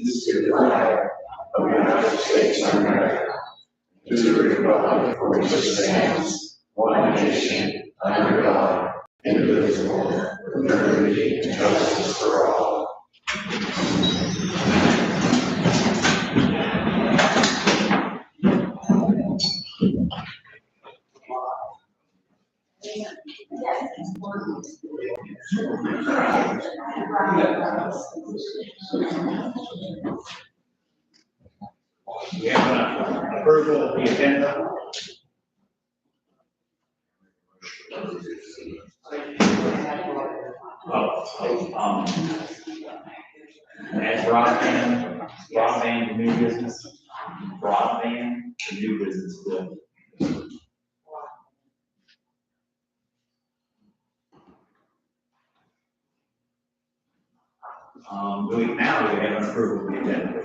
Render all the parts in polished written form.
to the flag of the United States of America, to the republic for which it stands, one nation, under God, indivisible, with liberty and justice for all. We have an approval of the agenda. As broadband, new business, broadband, the new business bill. Do we have an approval of the agenda?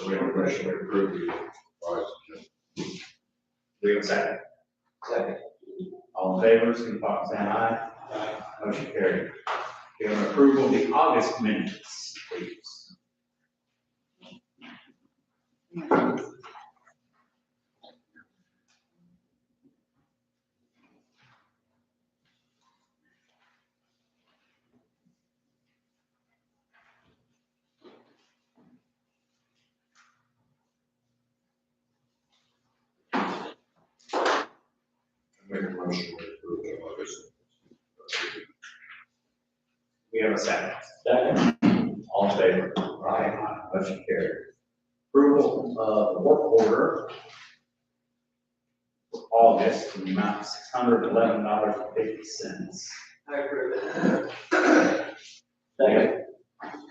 We have a motion to approve the Do we have a second? Second. All in favor, signify by saying aye. Aye. Motion carried. We have an approval of the August minutes, please. Make a motion to approve the August. We have a second. Second. All in favor? Aye. Motion carried. Approval of the work order for August in the amount of $611.50. I approve it. Second.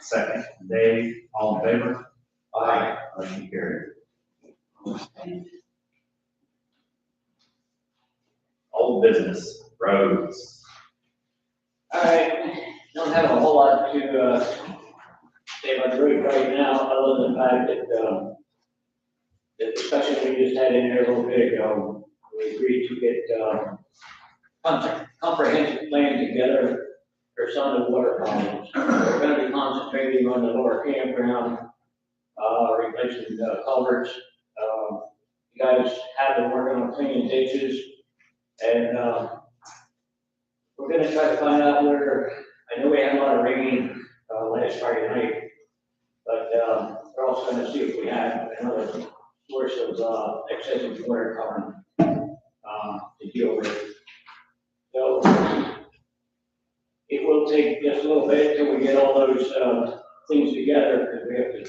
Second. Dave, all in favor? Aye. Motion carried. Old business, roads. All right, don't have a whole lot to say about the road right now, other than the fact that the discussion we just had in there a little bit ago, we agreed to get comprehensive plan together for some of the water problems. We're gonna be concentrating on the lower campground, replacing the culverts. You guys have been working on cleaning ditches, and we're gonna try to find out where, I know we had a lot of rain last Friday night, but we're also gonna see if we have another source of excessive water coming to deal with. So it will take just a little bit till we get all those things together, because we have to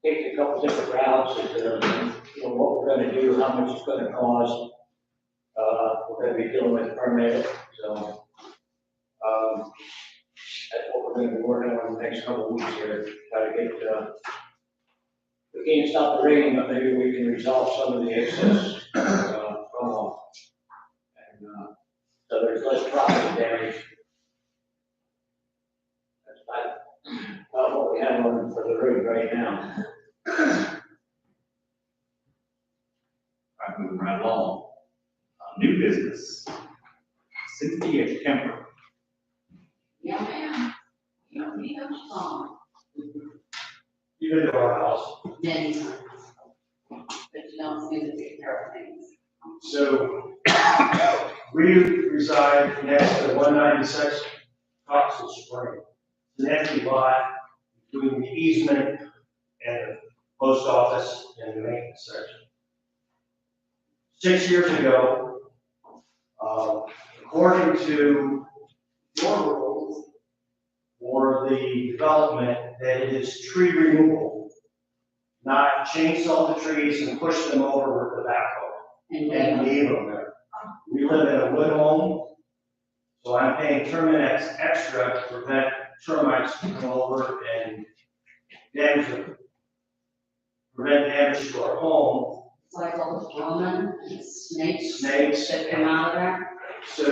take a couple different routes and what we're gonna do, how much it's gonna cost. We're gonna be dealing with permit, so that's what we're gonna be working on in the next couple of weeks here. Try to get, we can't stop the rain, but maybe we can resolve some of the excess runoff. And so there's less property damage. That's about what we have on for the road right now. I'm moving right along. New business. Cynthia Kemper. Yeah, ma'am. You don't need a song. You've been to our house. Many times. But you don't see the big things. So, we reside next to 196 Cox's Spring. It's an empty lot between the easement and the post office and the maintenance section. 6 years ago, according to your rules for the development, that it is tree removal, not chainsaw the trees and push them over with the backhoe and leave them there. We live in a wood home, so I'm paying Terminex extra to prevent termites from coming over and prevent damage to our home. It's like all the vermin and snakes. Snakes. That come out of there. So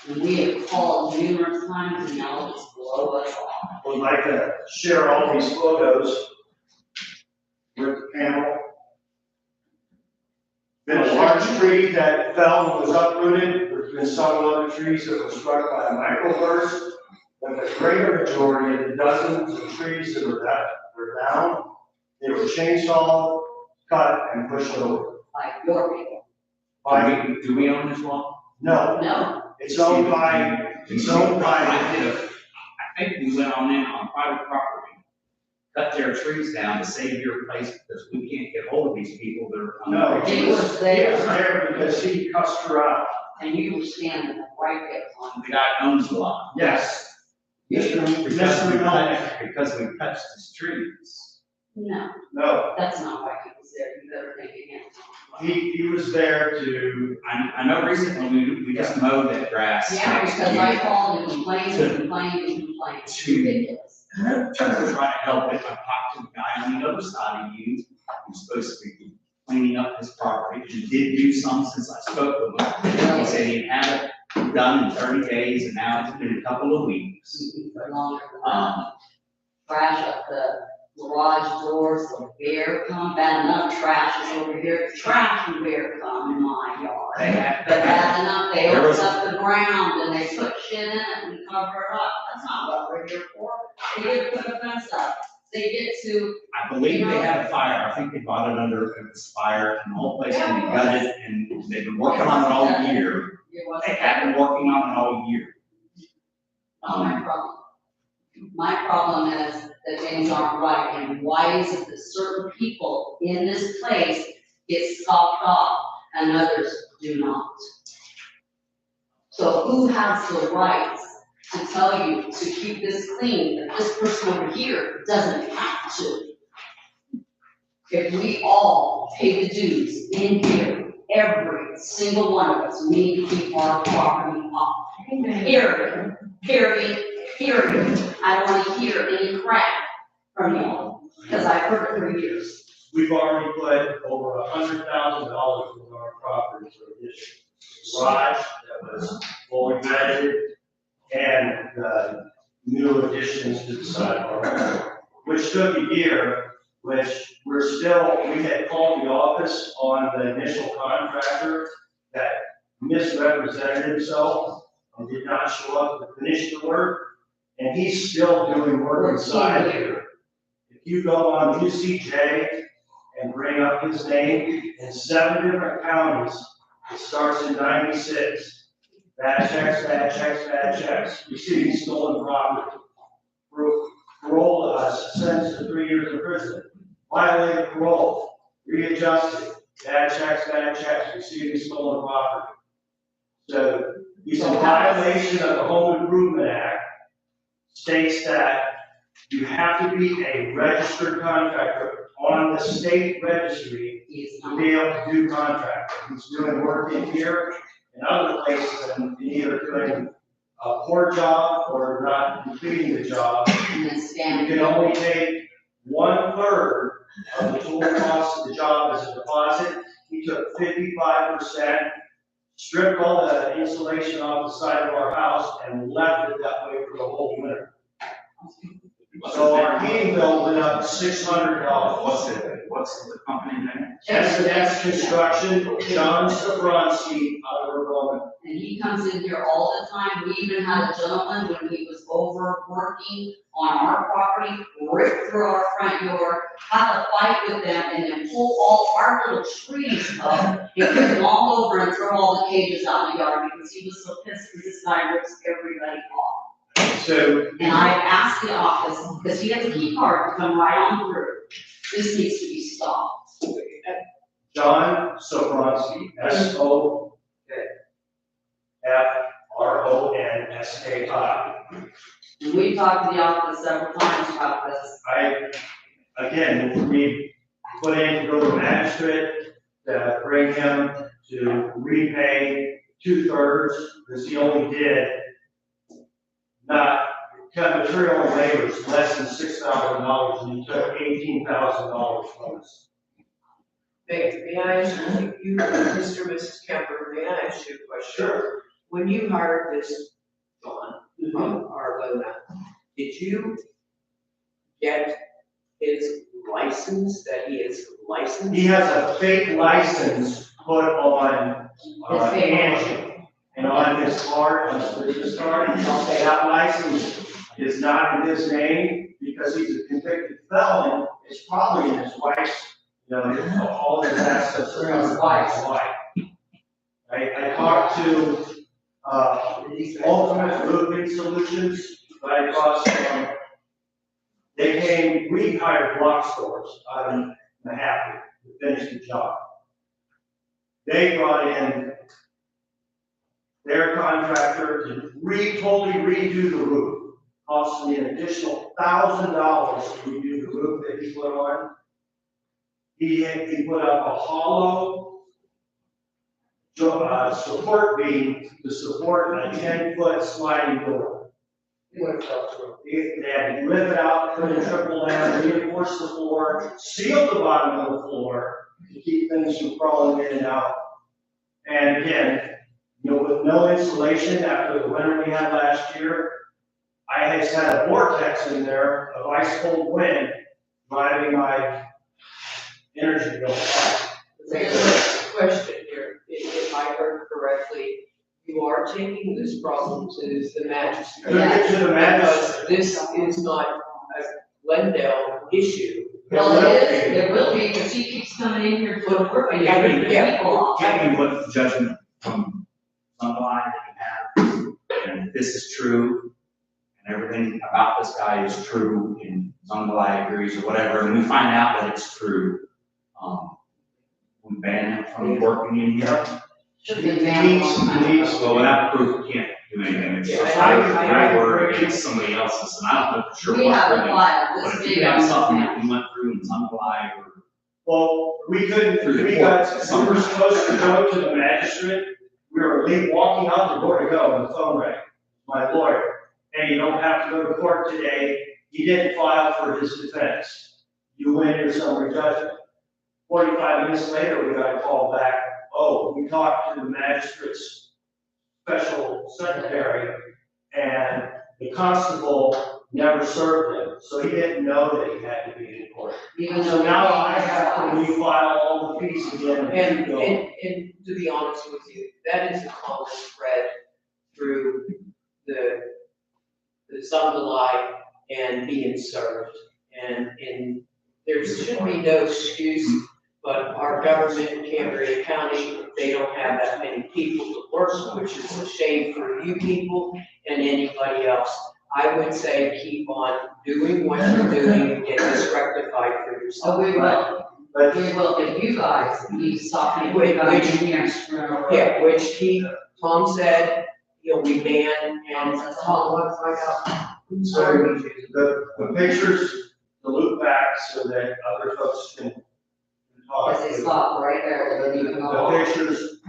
And we have called numerous times and now it's blow us off. would like to share all these photos with the panel. Been a large tree that fell and was uprooted. There's been some other trees that were struck by a microburst. But the greater majority of the dozens of trees that were down, they were chainsawed, cut, and pushed over. Like your people. Do we own this lawn? No, No, it's owned by, I think we went on in on private property, cut their trees down to save your place because we can't get hold of these people that are. no, he he was was there, there because he cussed her out. and you were standing right there on. The guy owns the lot. Yes. Mr. Miller. Because we touched his trees. No, No, that's not why he was there, you better think again. he was there to, I know recently we just mowed that grass. Yeah, next because to I you. called and complained and complained and complained, it's ridiculous. Trying to help it. I talked to the guy on the other side of you, who's supposed to be cleaning up his property, and did do some since I spoke with him. He said he had it done in 30 days, and now it's been a couple of weeks. For longer than that. Trash up the garage doors, the bear come, bad enough trash is over here, trash and bear come in my yard. They had, But bad enough, they There was- open up the ground and they put shit in it and cover it up, that's not what we're here for. They get to put a fence up, they get to, I believe they had a fire, I think they bought it under this fire, and the whole place can be gutted, and they've been working on it all year. it was. They have been working on it all year. Not my problem. My problem is that things aren't right, and why is it that certain people in this place get scoffed off and others do not? So who has the rights to tell you to keep this clean, if this person over here doesn't have to? If we all pay the dues in here, every single one of us, we need to keep our property up. Period, period, period. I don't want to hear any crap from y'all, because I've heard it for years. we've already put over $100,000 in our property for this garage that was fully vetted and the new additions to the sidewalk, which took a year, which we had called the office on the initial contractor that misrepresented himself and did not show up to finish the work, and he's still doing work inside here. If you go on UCJ and bring up his name in 7 different counties, it starts in 96. Bad checks, bad checks, bad checks, receiving stolen property. Parole sentenced to 3 years in prison. Violated parole, readjusted, bad checks, receiving stolen property. So he's in violation of the Home Improvement Act, states that you have to be a registered contractor on the state registry He's to not. be able to do contracting. He's doing work in here and other places and either doing a poor job or not completing the job. And then You stand. can only take 1/3 of the total cost of the job as a deposit. He took 55%, stripped all the insulation off the side of our house and left it that way for the whole winter. So our heating bill went up $600. What's the company name? S&S Construction, John Sobronsky, out of Ramona. And he comes in here all the time. We even had a gentleman when he was over working on our property, rip through our front yard, have a fight with them, and then pull all our little trees up and kick them all over and throw all the cages out in the yard because he was so pissed because this guy rips everybody off. So, And I asked the office, because he has a key card to come right on through. This needs to be stopped. John Sobronsky, SOFRONSKI. And we talked to the office several times about this. We put in to go to magistrate to bring him to repay 2/3, because he only did not, material and labor is less than $6,000, and he took $18,000 from us. May I ask you, Mr. and Mrs. Kemper, may I ask you a question? Sure. When you hired this John from Arvona, did you get his license, that he is licensed? He has a fake license put on, His fake Angie, and on his card, on his business card, that license is not in his name because he's a convicted felon. It's probably in his wife's, all of his assets are in his wife's wife. I talked to Ultimate Roofing Solutions right across from, we hired block stores out of Manhattan to finish the job. They brought in their contractor to totally redo the roof. Cost me an additional $1,000 to redo the roof that he put on. He put up a hollow support beam to support a 10-foot sliding door. They had to lift it out, put in triple layer, reinforce the floor, seal the bottom of the floor to keep things from crawling in and out. And again, with no insulation after the winter we had last year, I just had a vortex in there of ice cold wind driving my energy bill up. Question here, if I heard correctly, you are taking this problem to the magistrate. To the magistrate. Because this is not a Glendale issue. Well, it will be, because he keeps coming in here to work and Yeah, ripping yeah. people off. Tell me what judgment from somebody that you have, and if this is true, and everything about this guy is true, and Zungali agrees or whatever, and we find out that it's true, we ban him from working in here. Should be banned a long time ago. Well, without proof, we can't do anything. It's just I your word against somebody else's, and I don't know for sure We what's have a really. file But this if big you got on something that. that we went through in Zungali or Well, we couldn't, Through the we court. were supposed to go to the magistrate. We were walking out the door to go, and the phone rang. My lawyer, hey, you don't have to go to court today. He didn't file for his defense. You win your summary judgment. 45 minutes later, we got a call back. Oh, we talked to the magistrate's special secretary, and the constable never served him, so he didn't know that he had to be in court. Even So though now I have to refile all the fees again. And to be honest with you, that is a common thread through the Zungali and being served. And there should be no excuse, but our government in Cambria County, they don't have that many people to work, which is a shame for you people and anybody else. I would say keep on doing what you're doing and get this rectified for Oh, yourself. we will. But We will, if you guys need to stop me, we got engineers. Yeah, which Tom said, he'll be banned, and Tom, what find out? so the pictures to loop back so that other folks can talk. Because they stop right there, it doesn't even go The on. pictures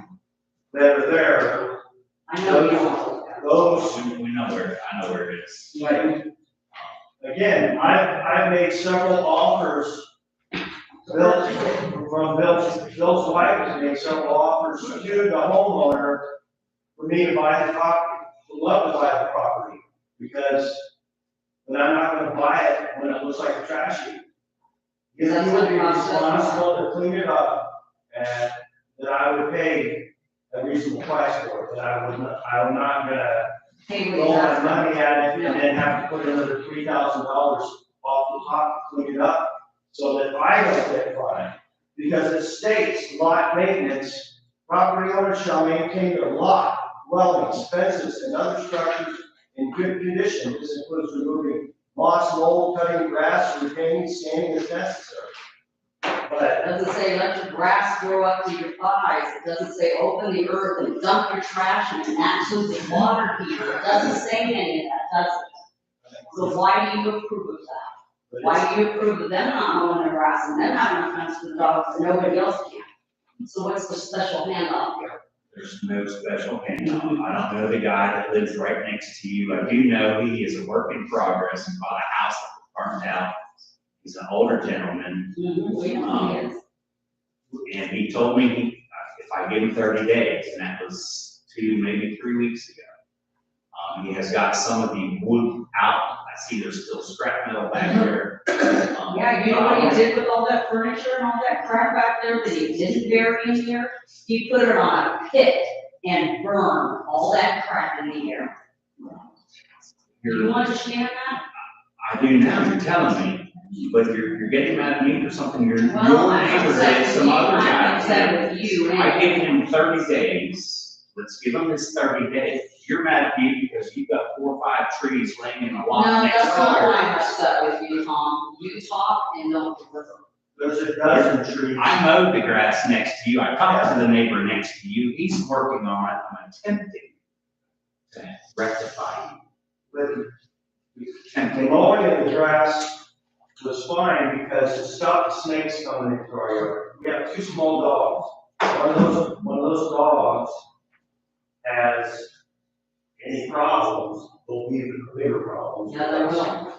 that are there, I know you don't. those, we know where, I know where it is. like, again, I've made several offers. Bill's wife has made several offers to the homeowner for me to buy the property, to love to buy the property, because then I'm not gonna buy it when it looks like a trash heap. Because he would be responsible to clean it up, and that I would pay a reasonable price for it, that I'm not gonna Hey, throw my that's- money at it and then have to put another $3,000 off the top to clean it up, so that I don't get fined. Because it states lot maintenance, property owners shall maintain their lot, dwellings, fences, and other structures in good condition. This includes removing moss, mold, cutting grass, retaining, sanding as necessary. But It doesn't say let your grass grow up to your thighs, it doesn't say open the earth and dump your trash in it, and that includes the water heater, it doesn't say any of that, does it? So why do you approve of that? Why do you approve of them not mowing their grass and them having a fence for the dogs and nobody else can? So what's the special handoff here? There's no special handout. I don't know the guy that lives right next to you. I do know he is a work in progress and bought a house that was burned out. He's an older gentleman, We know he is. and he told me if I give him 30 days, and that was 2, maybe 3 weeks ago. He has got some of the wood out. I see there's still scrap metal back there. Yeah, you know what he did with all that furniture and all that crap back there that he didn't bury in here? He put it on a pit and burned all that crap in the air. Do you understand that? I do now, you're telling me, but you're getting mad at me for something your neighbor Well, I'm upset did, with some you, other I'm guy upset did. with you. I gave him 30 days, let's give him this 30 days. You're mad at me because you've got 4 or 5 trees laying in a No, lot next that's to not why I'm yours. upset with you, Tom. You talk and don't deliver. There's a dozen trees. I mowed the grass next to you, I talked to the neighbor next to you, he's working on it, I'm attempting to rectify The you. the Attempting. mowing of the grass was fine because it stopped the snakes coming into our yard. We have 2 small dogs. One of those dogs has any problems, will be the bigger problems. Yeah, they will.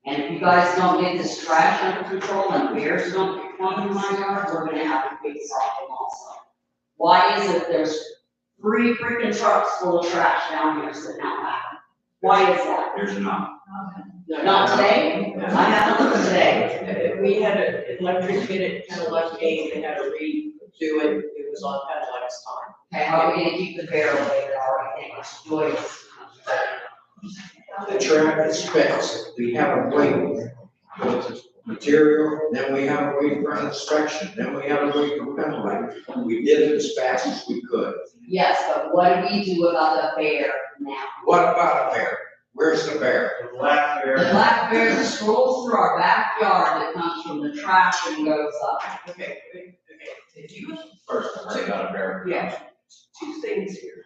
And if you guys don't get this trash under control and bears don't come in my yard, we're gonna have to fix something also. Why is it there's 3 freaking trucks full of trash down here sitting out back? Why is that? There's not. Not today? I haven't looked today. We had an electric hit at Penn Gate, they had to redo it, it was on Penn time. Okay, how are we gonna keep the bear away that already think it's joyous? The track is fixed, we have a wait for the material, then we have a wait for inspection, then we have a wait for penalty. We did it as fast as we could. Yes, but what do we do about the bear now? What about a bear? Where's the bear? The black bear. The black bear that strolls through our backyard that comes from the trash and goes up. Okay, if you, First, I heard about a bear. yeah, 2 things here,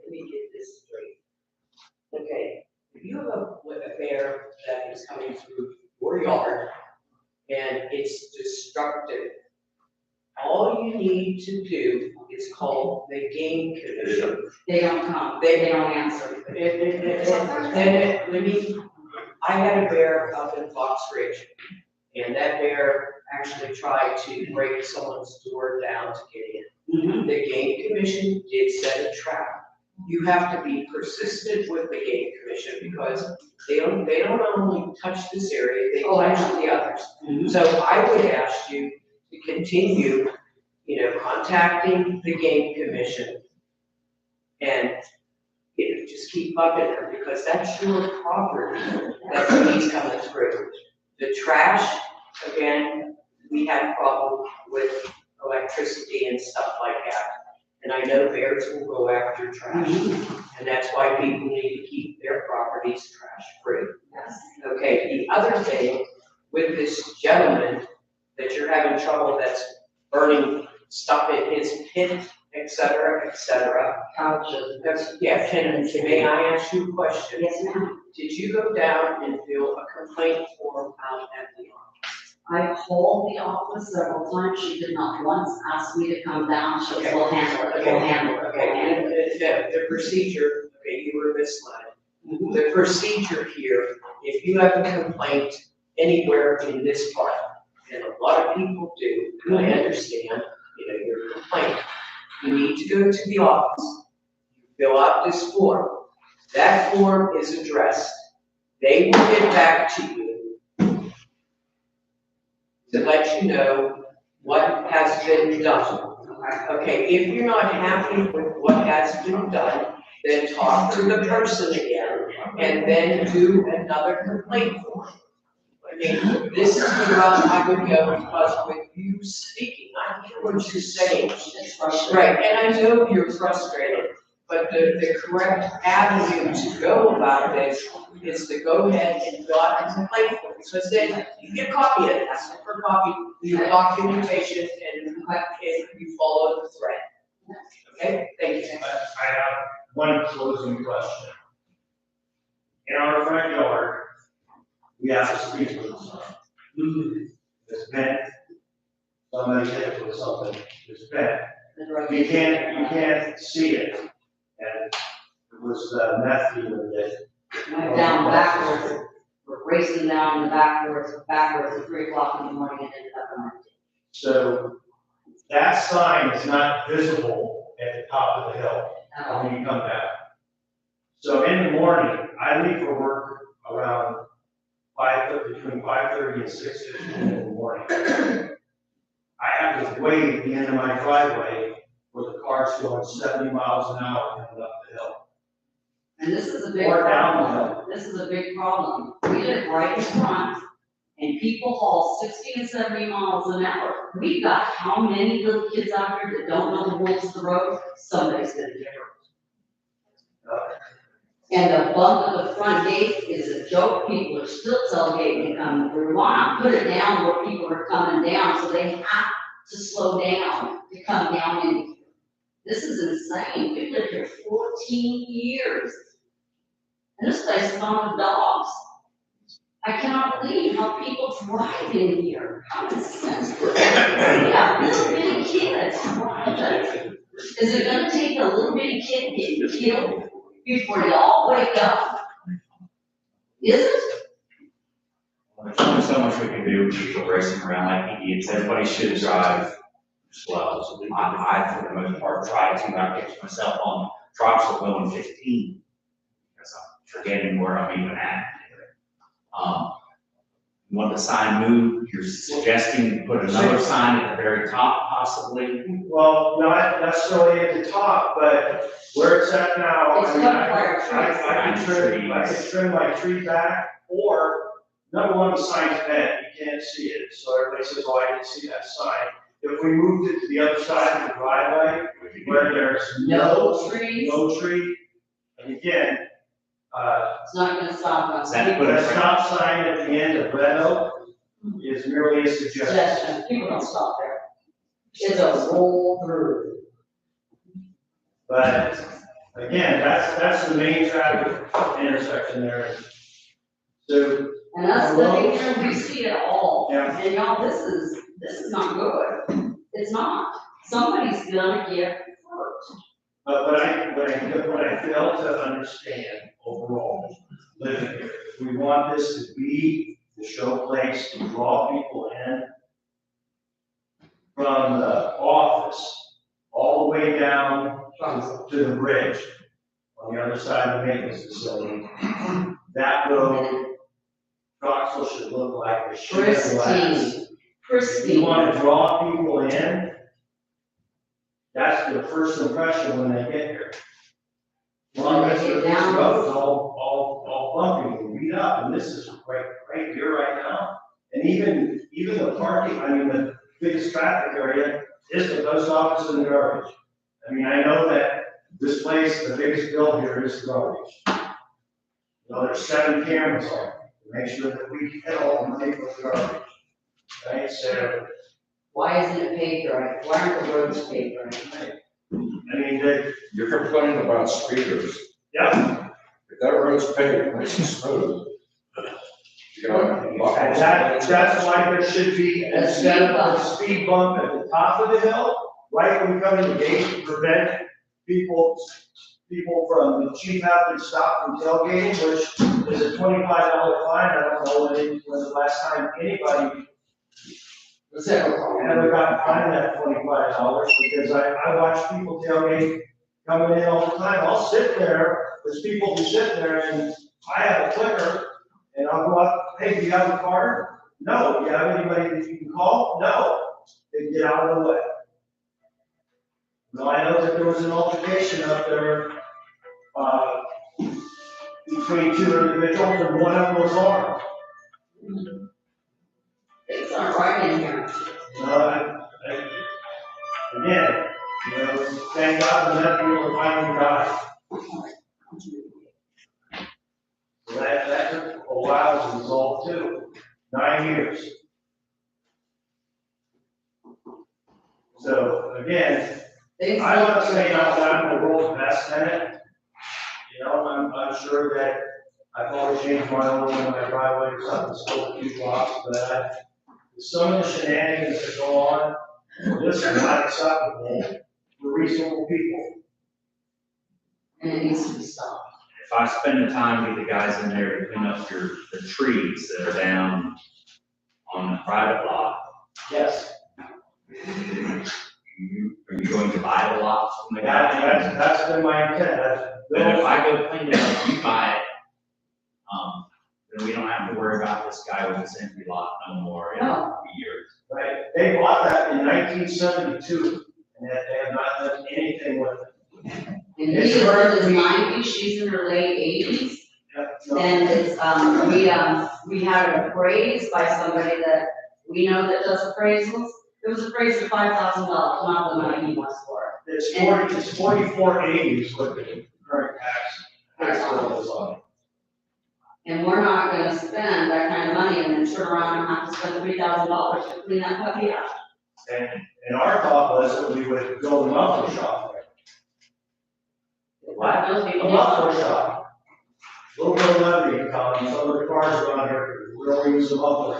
let me get this straight. Okay, if you have a bear that is coming through your yard and it's destructive, all you need to do is call the game commission. They don't come, they don't answer. I had a bear up in Fox Ridge, and that bear actually tried to break someone's door down to get in. The game commission did set a trap. You have to be persistent with the game commission because they don't only touch this area, they touch the others. So I would ask you to continue, contacting the game commission and, just keep bugging them because that's your property that he's coming through. The trash, again, we had problems with electricity and stuff like that. And I know bears will go after trash. And that's why people need to keep their properties trash free. Okay, the other thing with this gentleman that you're having trouble that's burning stuff in his pit, et cetera, et cetera. Couches. Yeah, may I ask you a question? Yes, ma'am. Did you go down and fill a complaint form out at the office? I called the office several times, she did not once ask me to come down, she said, we'll handle it, we'll handle it, we'll handle it. And the procedure, okay, you were misled. The procedure here, if you have a complaint anywhere in this part, and a lot of people do, and I understand, your complaint, you need to go to the office, fill out this form. That form is addressed. They will get back to you to let you know what has been done. Okay, if you're not happy with what has been done, then talk to the person again and then do another complaint form. I mean, this is the route I would go because with you speaking, I hear what you're saying. It's frustrating. Right, and I know you're frustrated, but the correct avenue to go about this is to go ahead and fill out a complaint form. Because then you get a copy of it, ask for a copy, your documentation, and you follow the thread. Okay, thank you. I have one closing question. In our front yard, we have a sprinkler system. It's bent. Somebody hit it with something, it's bent. You can't see it. And it was meth dealer that. Went down backwards, we're racing down the backwards at 3 o'clock in the morning and ended up on. So that sign is not visible at the top of the hill when you come back. So in the morning, I leave for work around between 5:30 and 6:15 in the morning. I have to wait at the end of my driveway where the car's going 70 miles an hour coming up the hill. And this is a big Or down the problem. This is a big problem. We live right in front, and people haul 60 and 70 miles an hour. We've got how many little kids out there that don't know the rules of the road? Somebody's gonna get hurt. And the bump of the front gate is a joke. People are still tailgating coming through. We wanna put it down where people are coming down, so they have to slow down to come down in here. This is insane. We've lived here 14 years. And this place is on with dogs. I cannot believe how people drive in here. Common sense. Yeah, little bitty kids driving. Is it gonna take a little bitty kid getting killed before y'all wake up? Is it? There's only so much we can do with people racing around like idiots. Everybody should drive slow. So I, for the most part, try to not get myself on trucks that going 15. Because I'm forgetting where I'm even at. You want the sign moved? You're suggesting to put another sign at the very top, possibly? Well, not necessarily at the top, but where it's at now, It's I mean, covered by our trees. I could trim my tree back, or number one, the sign's bent, you can't see it, so everybody says, oh, I didn't see that sign. If we moved it to the other side of the driveway, where there's No trees. no tree, and again, It's not gonna stop us. That put the stop sign at the end of Red Oak is merely a suggestion. Suggestion. People don't stop there. It's a roll through. But again, that's the main traffic intersection there. So, And us living here, we see it all. Yeah. And y'all, this is not good. It's not. Somebody's gonna get hurt. but what I fail to understand overall, living here, if we want this to be the show place to draw people in from the office all the way down to the bridge on the other side of the maintenance facility, that road, Knoxville should look like a sheet of glass. If you Pristine. want to draw people in, that's the first impression when they get here. Long as this road is all bumpy and beat up, and this is right here right now. And even the parking, I mean, the biggest traffic area is the post office and the garbage. I mean, I know that this place, the biggest bill here is the garbage. You know, there's 7 cameras on it to make sure that we get all the money for the garbage. Right, so, Why isn't it paved right? Why aren't the roads paved right? I mean, You're complaining about speeders. yeah, If that road's paved, nice and smooth. You know, and that's why there should be, instead of a speed bump at the top of the hill, right when we come in the gate to prevent people from, the chief having to stop from tailgating, which is a $25 fine. I don't know when the last time anybody ever got fined that $25, because I watch people tailgate coming in all the time. I'll sit there, there's people who sit there and I have a clicker and I'll go up, hey, do you have a card? No. Do you have anybody that you can call? No. They get out of the way. Now, I know that there was an altercation up there, between 2 individuals and one of them was armed. It's not right in here. Again, you know, thank God the nephew were finally died. So that took a while to resolve too, 9 years. So again, I'm not saying I'm the world's best tenant. You know, I'm sure that I probably changed my oil in my driveway or something, still a few blocks, but some of the shenanigans that go on, this is not acceptable for reasonable people. And it needs to be stopped. If I spend the time with the guys in there to clean up the trees that are down on the private lot, Yes. are you going to buy the lots from the guy? That's been my intent. But if I go clean it up, you buy it, then we don't have to worry about this guy with this empty lot no more in No. years. Right, they bought that in 1972, and they have not done anything with it. And he is in his nineties, she's in her late eighties. And it's, we had it appraised by somebody that we know that does appraisals. It was appraised at $5,000, not the money he wants for it. It's 4480 is what the current tax bill is on. And we're not gonna spend that kind of money and then turn around and have to spend $3,000 to clean that puppy out. And our thought was that we would build a muffler shop there. What? Those A people muffler shop. Little bit of levity, Colin, some of the cars around here, we'll use a muffler.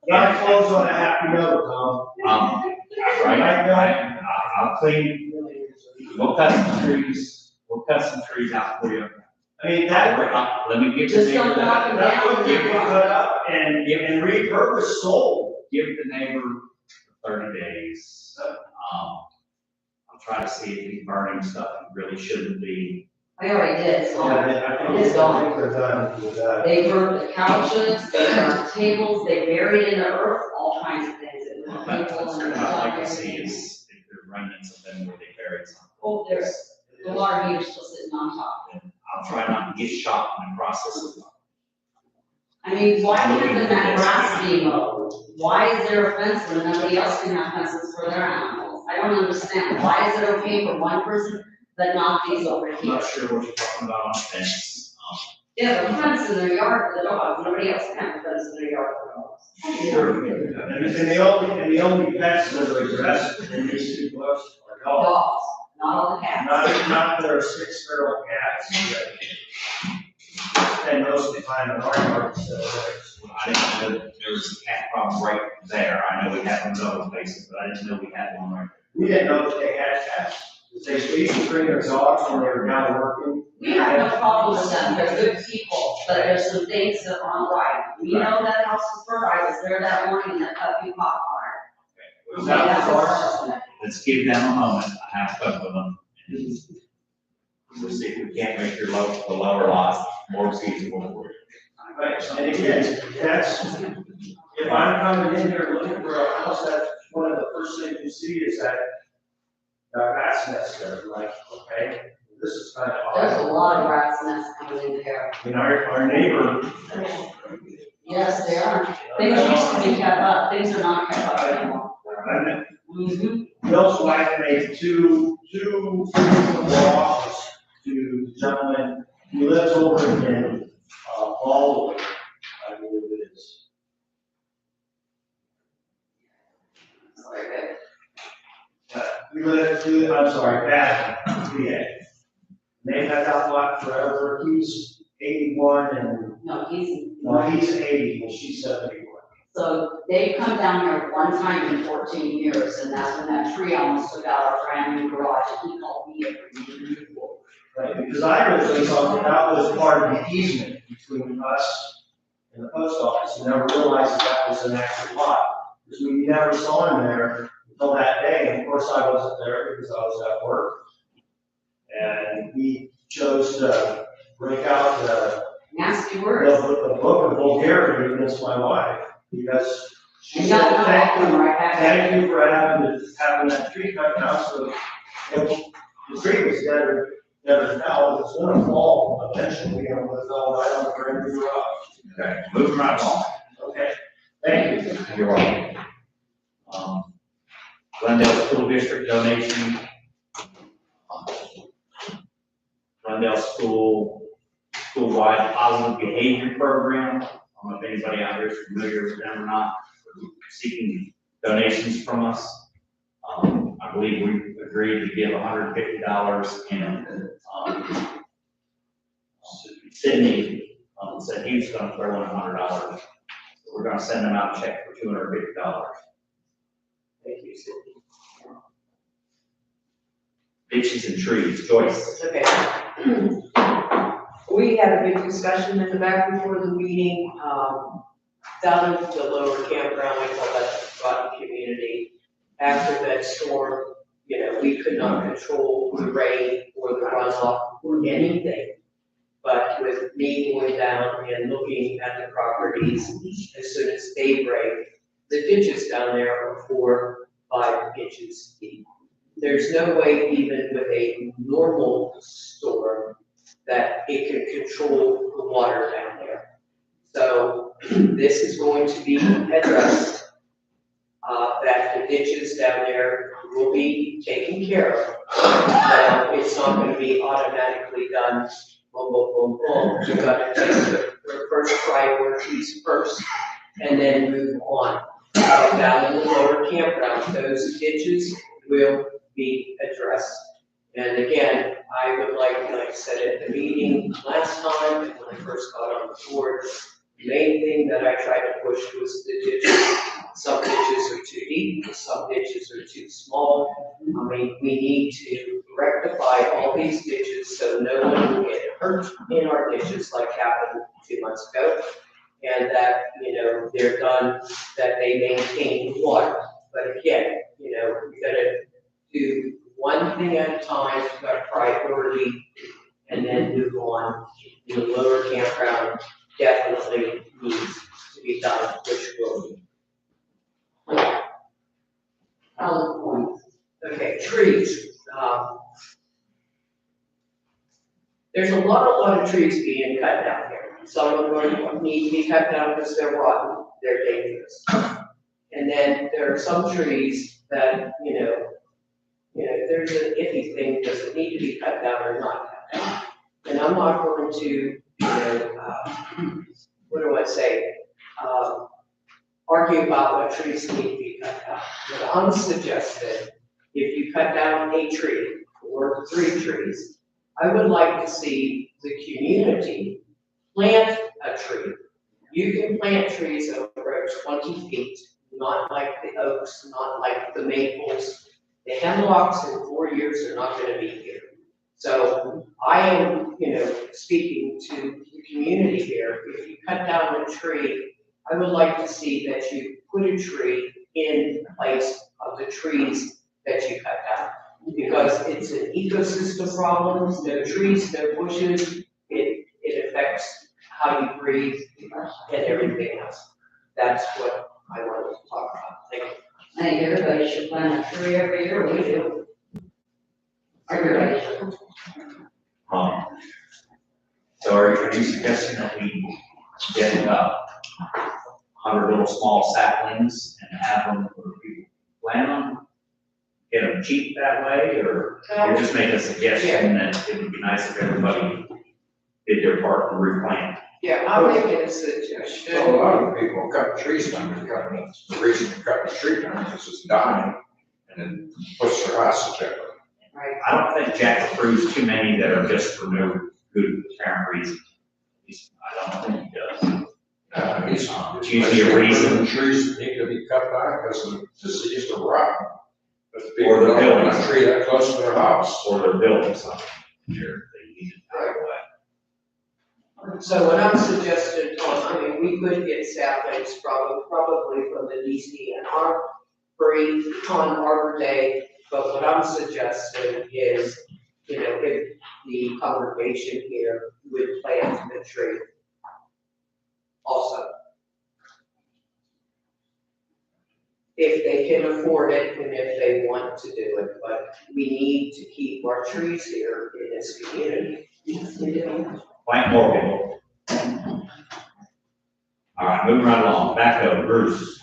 Gotta close on a happy note, Tom. Right, I'll clean, we'll cut some trees out for you. I mean, that, Let me give the Just neighbor don't knock that, it that would down. be cut up and repurposed, sold. give the neighbor 30 days. I'll try to see if he's burning stuff he really shouldn't be. I already did, it's gone. I It's gone. think they're done with that. They burned the couches, they burned tables, they buried in the earth, all kinds of things. It was That's people what and I'd like to stuff. see is if there are remnants of them where they buried something. Oh, there's, the water heater's still sitting on top. I'll try not to get shot in the process of. I mean, why can't that grass be mowed? Why is there a fence when nobody else can have fences for their animals? I don't understand. Why is it okay for one person, but not these over I'm here? not sure what you're talking about on the fence. Yeah, the fence in their yard for the dogs, nobody else can have a fence in their yard for dogs. Sure. And the only pets that are addressed in these two books are dogs. Dogs, not all the cats. Not there are 6 feral cats that spend most of the time in our yard, so there's. I didn't know that there was a cat problem right there. I know we had one in other places, but I didn't know we had one right there. We didn't know that they had cats. They used to bring their dogs when they were down working. We have no problem with them, they're good people, but there's some things that aren't right. We know that house was burned, I was there that morning and that puppy caught fire. Was That that- was our system. Let's give them a moment. I have spoken with them. We'll see if we can't make the lower lot more feasible for you. Right, and again, that's, if I'm coming in here looking for a house, that's one of the first things you see is that rat's nest there, like, okay, this is kind of There's a odd. lot of rat's nests coming in there. I mean, our neighbor. Yes, they are. Things used to be kept up, things are not kept up anymore. Bill's wife made two offers to the gentleman who lives over in, Baldwin, I believe it is. We live to, I'm sorry, Bath, PA. They've had that lot forever, he's 81 and, No, he's 80 and she's 71. so they've come down here one time in 14 years, and that's when that tree almost took out our brand new garage, and he called me every day. Right, because I originally thought that was part of the easement between us and the post office, and never realized that was an actual lot. Because we never saw him there until that day, and of course I wasn't there because I was at work. And he chose to break out the Nasty words. book of vulgarity against my wife, because she And said, not thank you, right back. thank you for having that tree cut down, so if the tree was never fell, it's gonna fall eventually, and it fell right on the brand new rock. Okay, moving right along. Okay, thank you. You're welcome. Glendale School District donation. Glendale School-wide Positive Behavior Program. I don't know if anybody out here is familiar with them or not. Seeking donations from us. I believe we agreed to give $150 and, Sydney, said he was gonna throw in $100. So we're gonna send them out a check for $250. Thank you, Sydney. Ditches and trees, Joyce. Okay. We had a big discussion in the back before the meeting, down in the lower campground, I call that the Rotten community. After that storm, we could not control the rain or the runoff or anything. But with me going down and looking at the properties, as soon as daybreak, the ditches down there are for 5 inches deep. There's no way even with a normal storm that it can control the water down there. So this is going to be addressed, that the ditches down there will be taken care of. Now, it's not gonna be automatically done, boom, boom, boom, boom. You gotta take the first priorities first and then move on. Down in the lower campground, those ditches will be addressed. And again, I would like I said at the meeting last time, when I first got on the board, the main thing that I tried to push was the ditches. Some ditches are too deep, some ditches are too small. I mean, we need to rectify all these ditches so no one will get hurt in our ditches like happened 2 months ago. And that, they're done, that they maintain the water. But again, we gotta do one thing at a time, we've got a priority, and then move on. The lower campground definitely needs to be done, which will be. Valid point. Okay, trees. There's a lot of trees being cut down here. Some of them need to be cut down because they're rotten, they're dangerous. And then there are some trees that, there's an iffy thing, does it need to be cut down or not cut down? And I'm not going to, what do I say? Argue about what trees need to be cut down. But I'm suggesting if you cut down a tree or 3 trees, I would like to see the community plant a tree. You can plant trees over 20 feet, not like the oaks, not like the maples. The hemlocks in 4 years are not gonna be here. So I am, speaking to the community here. If you cut down a tree, I would like to see that you put a tree in place of the trees that you cut down. Because it's an ecosystem problem, no trees, no bushes, it affects how you breathe and everything else. That's what I wanted to talk about. Thank you. I think everybody should plant a tree every year, we do. Everybody should. So are you suggesting that we get 100 little small saplings and have them for people to plant them? Get them cheap that way, or you're just making a suggestion that it would be nice if everybody did their part to replant? Yeah, I'm making a So a suggestion. lot of people cut trees down, the reason they cut the tree down is it's dying and then puts their house together. Right. I don't think Jack approves too many that are just for no good apparent reason. I don't think he does. It's usually a reason. Trees need to be cut back because of disease or rot. But the Or people the don't want buildings. a tree that close to their house. Or they're building something here, they need it right away. So what I'm suggesting, we could get saplings probably from the DCNR free on Arbor Day, but what I'm suggesting is, if the congregation here would plant the tree also. If they can afford it and if they want to do it, but we need to keep our trees here in this community. Plant more people. All right, moving right along, backhoe, Bruce.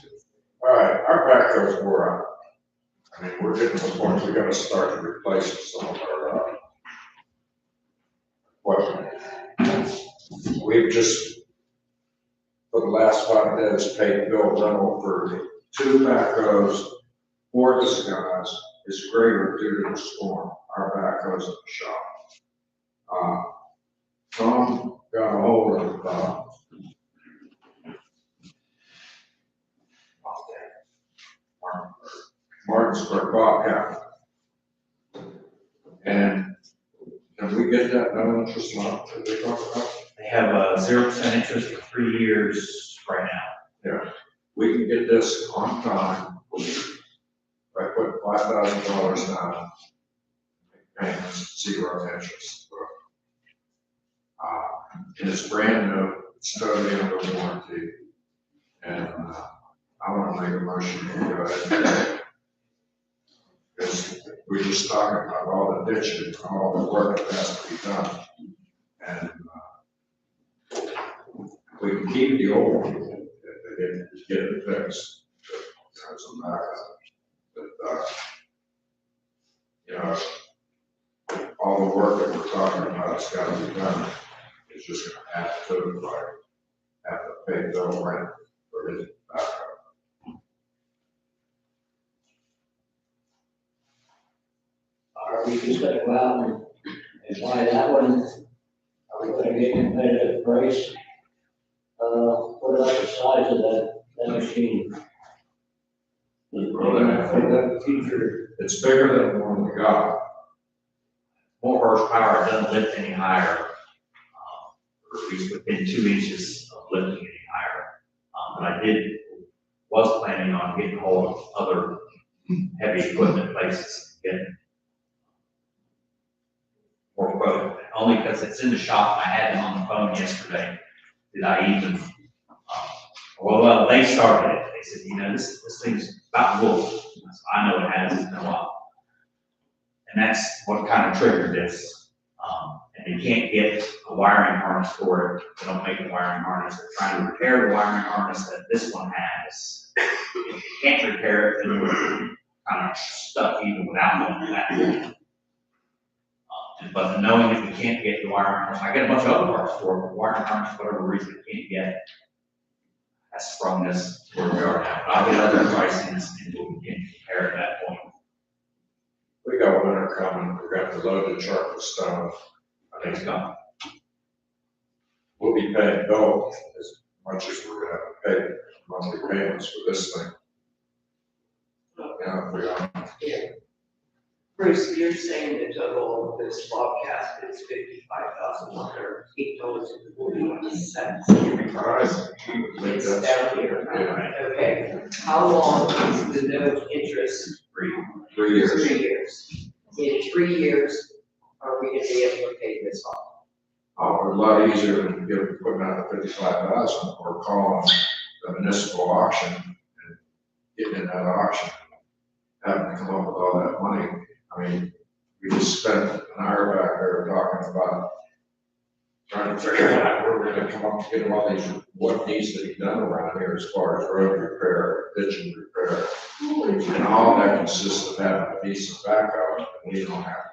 All right, our backhoes wore out. I mean, we're getting to the point we gotta start to replace some of our, equipment. We've just, for the last 5 days, paid bill rental for 2 backhoes. 4 of this guys is greater due to the storm. Our backhoes at the shop. Tom got a hold of, Martinsburg Bobcat. And can we get that no interest loan that they talk about? They have a 0% interest for 3 years right now. Yeah, we can get this on time by putting $5,000 down. Payments, 0 interest. And it's brand new, it's totally under warranty. And I want to make a motion to go ahead Because we're just talking about all the ditching, all the work that has to be done. And we can keep the old one if they get it fixed. There's some backup. But, you know, all the work that we're talking about has got to be done. It's just going to add to it, like, have to pay bill rent for his backup. Are we just gonna go out and buy that one? Are we gonna get competitive price? What about the size of that machine? Future. It's bigger than the one we got. More horsepower, it doesn't lift any higher, or at least within 2 inches of lifting any higher. But I was planning on getting hold of other heavy equipment places, getting more quote, only because it's in the shop. I had them on the phone yesterday. Did I even, well, they started it. They said, you know, this thing's about wool. I know it has, it's been a while. And that's what kind of triggered this. And you can't get a wiring harness for it. They don't make the wiring harness. They're trying to repair the wiring harness that this one has. If you can't repair it, then you're kind of stuck even without that. But knowing that we can't get the wiring harness, I get a bunch of other parts for it, but wiring harness, for whatever reason, we can't get it. That's sprung this to where we are now. But I'll get other pricing until we can compare at that point. We got winter coming, we're going to load the truck with stone. I think it's coming. We'll be paying bill as much as we're gonna have to pay monthly payments for this thing. Yeah, we are. Bruce, you're saying the total of this Bobcat is $55,108.41. All right. It's down here, Yeah. okay. How long is the note interest? 3 years. 3 years. In 3 years, are we gonna be able to pay this off? A lot easier than putting out the 55,000 or calling the municipal auction and getting in that auction, having to come up with all that money. I mean, we just spent an hour back there talking about trying to figure out where we're gonna come up to get all these, what needs to be done around here as far as road repair, ditching repair. And all that consists of having a decent backup, and we don't have.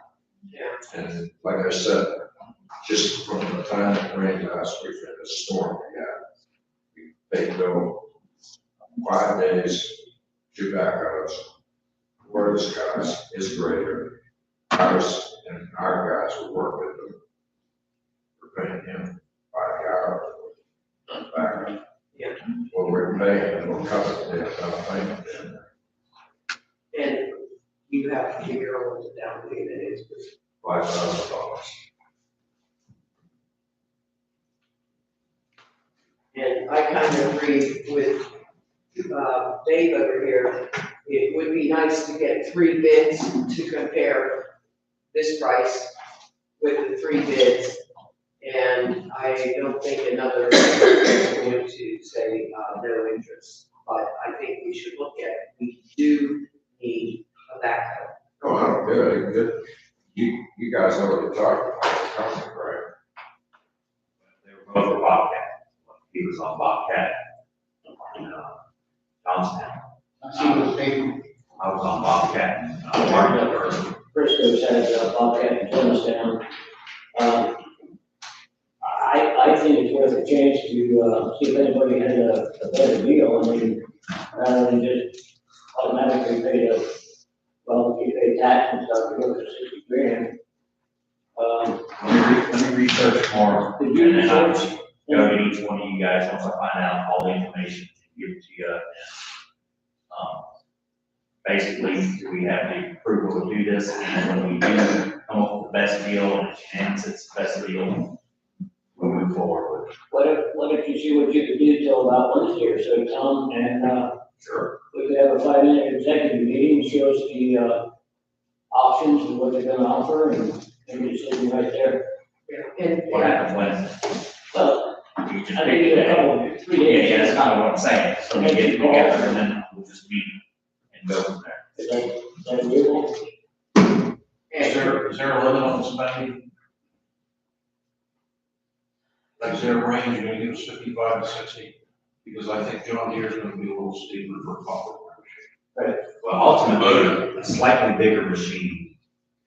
Yeah. And like I said, just from the time it rained last week and the storm we paid bill 5 days, 2 backups. Where's guys is greater. Ours and our guys who work with them, we're paying him 5 hours backup. Yeah. Well, we're paying and we're covering the payment. And you have to figure out what the down payment is. $5,000. And I kind of agree with, Dave over here. It would be nice to get 3 bids to compare this price with the 3 bids. And I don't think another is going to say, no interest. But I think we should look at it. We do need a backup. Oh, I don't get it. You guys already talked about the company, right? They were both a Bobcat. He was on Bobcat in Johnstown. I was on Bobcat. Briscoe's had Bobcat in Johnstown. I think it's worth a chance to see if anybody has a better deal. I mean, rather than just automatically pay if you pay tax and stuff, you go to 60 grand. Let me research more. Did you And then I'll research? go to each one of you guys once I find out all the information and give it to you. Basically, do we have the approval to do this? And when we do come up with the best deal, and it's the best deal, we'll move forward with it. What if you see what you could do till about Wednesday or so, Tom, and, Sure. we could have a 5-minute executive meeting, show us the, options and what they're gonna offer, and make a decision right there. And What happens Wednesday? Well, You just I pick think the you day. a couple, 3 Yeah, days. yeah, that's kind of what I'm saying. So we get together and then we'll just meet and go from there. It's like that agreeable? Is there a limit on spending? Like, is there a range, you're gonna give us 55 to 60? Because I think John Deere's gonna be a little steeper for a power machine. Well, ultimately, a slightly bigger machine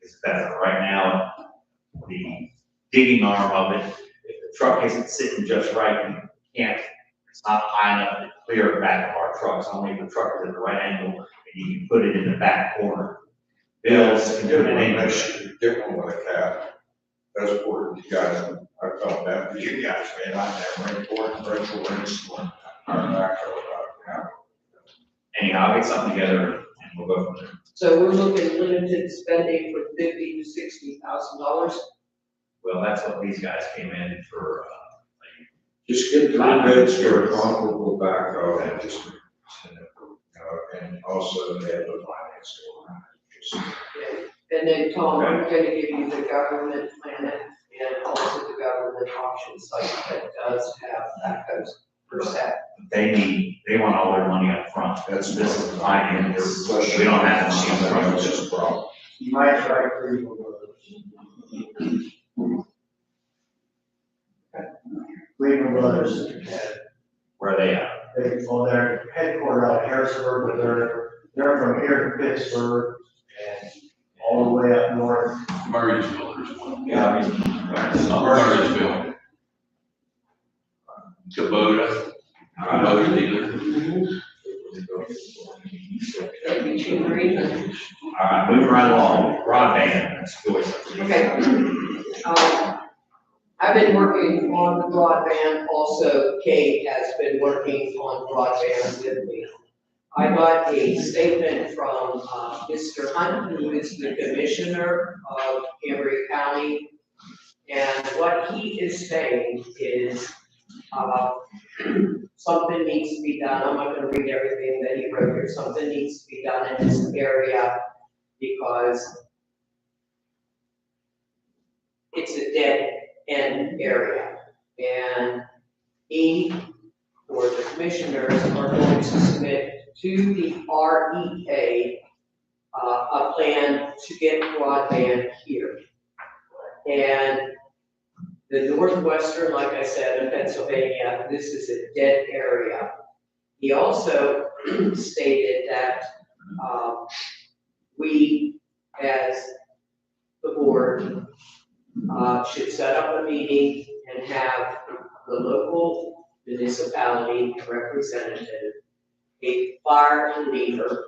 is better. Right now, the digging arm of it, if the truck isn't sitting just right, you can't, it's not high enough to clear the back of our trucks. Only if the truck is at the right angle, and you can put it in the back corner. Bills can do it anyway. Get one with a cab. That's important, you guys, I felt that for you guys, man, I'm there, very important, virtual rainstorm. Anyhow, I'll get something together and we'll go from there. So we're looking limited spending for $50,000 to $60,000. Well, that's what these guys came in for, Just get three bids for a comparable backhoe and just, and also they have the finance. And then Tom, I'm gonna give you the government plan and also the government auction site that does have backhoes per set. they want all their money up front. That's This is finance, we don't have machines running. That's just a problem. You might try Cleveland Brothers. Cleveland Brothers, Where are they at? they're headquartered out of Harrisburg, but they're from here to Pittsburgh and all the way up north. Murray'sville, there's one. Yeah. Murray'sville. Kubota dealer. All right, moving right along, broadband, that's Joyce. Okay. I've been working on the broadband, also Kate has been working on broadband with me. I got a statement from Mr. Hunt, who is the commissioner of Cambria County. And what he is saying is something needs to be done. I'm not gonna read everything that he wrote here. Something needs to be done in this area because it's a dead end area. And he, or the commissioners, are going to submit to the REA a plan to get broadband here. And the northwestern, like I said, in Pennsylvania, this is a dead area. He also stated that we, as the board, should set up a meeting and have the local municipality representative, a fire leader,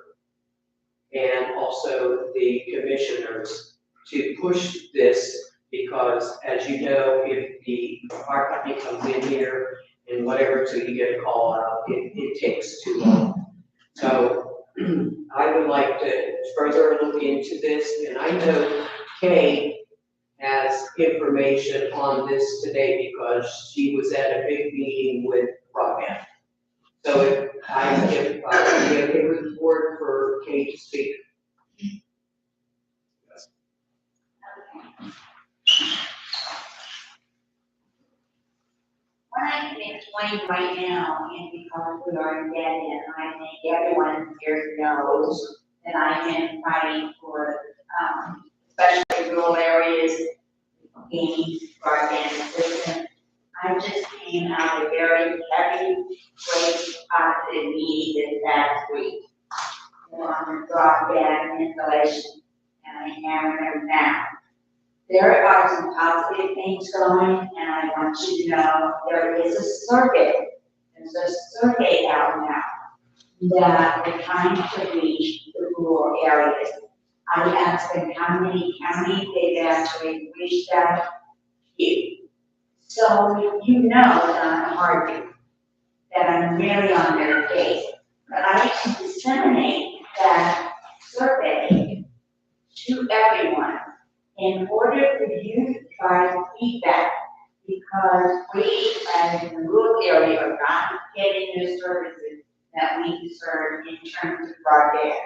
and also the commissioners to push this, because as you know, if the fire company comes in here and whatever, till you get a call out, it takes too long. So I would like to further look into this, and I know Kay has information on this today because she was at a big meeting with broadband. So if I give a report for Kay to speak. What I can explain right now, and because we are in debt end, I think everyone here knows that I am fighting for, especially rural areas, gaining broadband assistance. I just came out of a very heavy, great positive meeting this last week on broadband installation, and I hammer them down. There are some positive things going, and I want you to know there is a survey. There's a survey out now that we're trying to reach the rural areas. I asked them how many counties they've actually reached out to. So you know that I'm hard, that I'm really on their case. But I can disseminate that survey to everyone in order for you to try feedback, because we, as in the rural area, are not getting the services that we deserve in terms of broadband.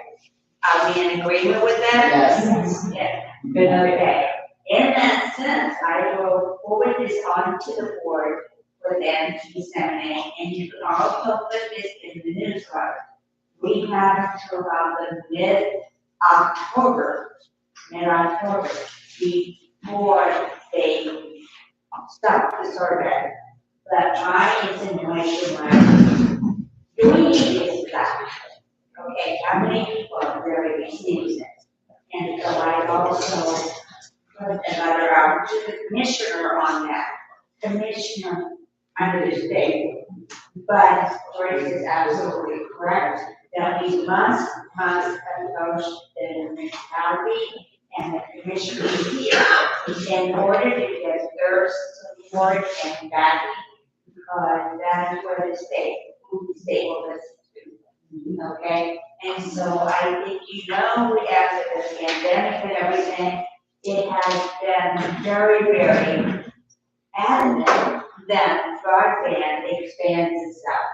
Are we in agreement with that? Yes. Yeah. Good, okay. In that sense, I will forward this on to the board for them to disseminate, and you can also put this in the newsletter. We have until about the mid October, mid-October, before they start the survey. But my insinuation was, doing it is that, okay, how many people have really received it? And so I also put another out to the commissioner on that, commissioner under the state. But Joyce is absolutely correct, that we must approach the municipality and the commissioner here in order to get their support and backing, because that's where the state will listen to, okay? And so I think, after the pandemic and everything, it has been very, very adamant that broadband expands itself.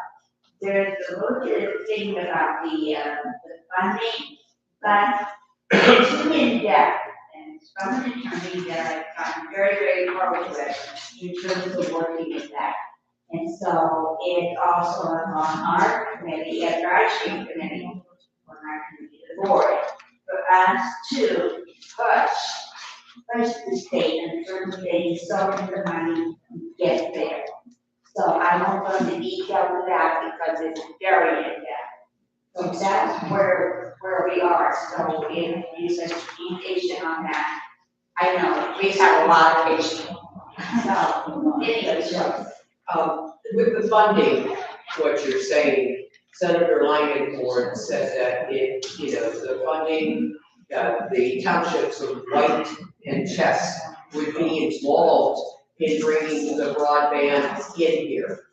There's a little bit of thing about the funding, but it's too in depth. And it's from an attorney that I'm very, very close with in terms of working with that. And so it's also on our committee, as our chief committee, on our committee, the board, for us to push the state in terms of getting so much the money get there. So I won't go into detail with that because it's very in depth. So that's where we are. So if you said be patient on that, I know we have a lot of patience. So anyway, so. With the funding, what you're saying, Senator Langenborn said that if, the funding, the townships of White and Chess would be involved in bringing the broadband in here.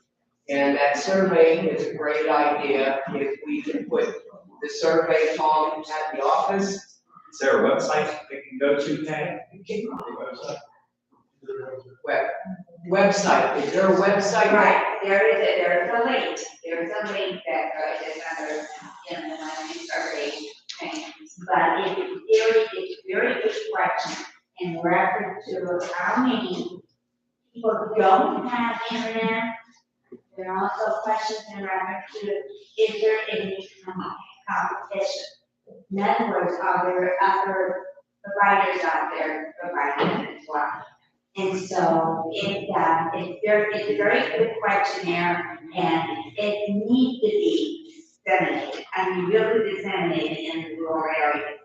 And that survey is a great idea if we can put the survey Tom at the office. Is there a website they can go to, Pam? Website, is there a website? Right, there's a link, that is under, the money survey thing. But it's a very good question in reference to how many people don't have internet. There are also questions in reference to, is there any competition? In other words, are there other providers out there providing it as well? And so it's a very good questionnaire, and it needs to be disseminated. I mean, really disseminated in the rural areas.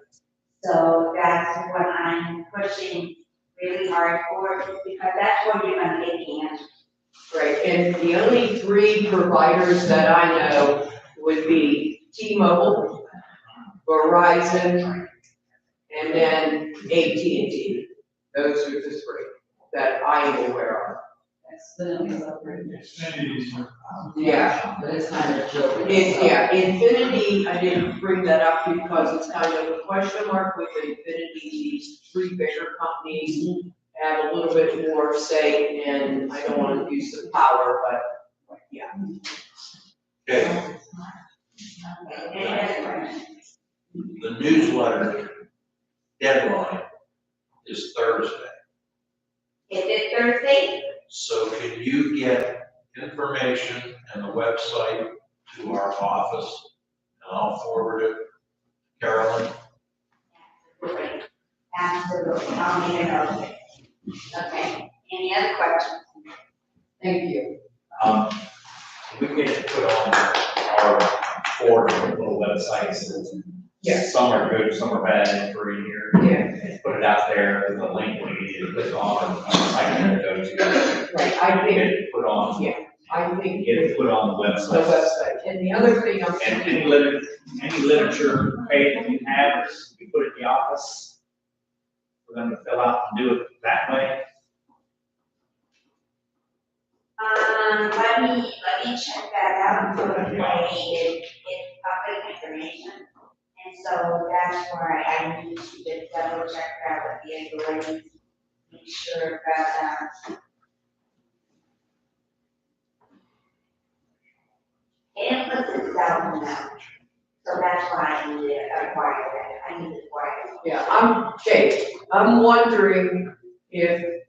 So that's what I'm pushing really hard for, because that's where you're going to get the answer. Right, and the only 3 providers that I know would be T-Mobile, Verizon, and then AT&T. Those are the 3 that I am aware of. Yeah. But it's kind of joking. Infinity, I didn't bring that up because it's kind of a question mark with Infinity. These 3 bigger companies have a little bit more say, and I don't want to use the power, but yeah. Okay, the newsletter deadline is Thursday. Is it Thursday? So can you get information and the website to our office, and I'll forward it to Carolyn? Absolutely, I'll need to know. Okay, any other questions? Thank you. We get it put on our 4 different little websites. Yes. Some are good, some are bad, for in here. Yeah. And put it out there, the link we need to click on, site to go to. Right, I Get think, it put on, I think get it put on the the website. website. And the other thing I'm And thinking, any literature page that you have, we put it in the office for them to fill out and do it that way. Let me check that out. It's public information. And so that's why I need to just double check that with the authorities, make sure that, it puts itself in that. So that's why I need to acquire that. I need to acquire it. I'm wondering if,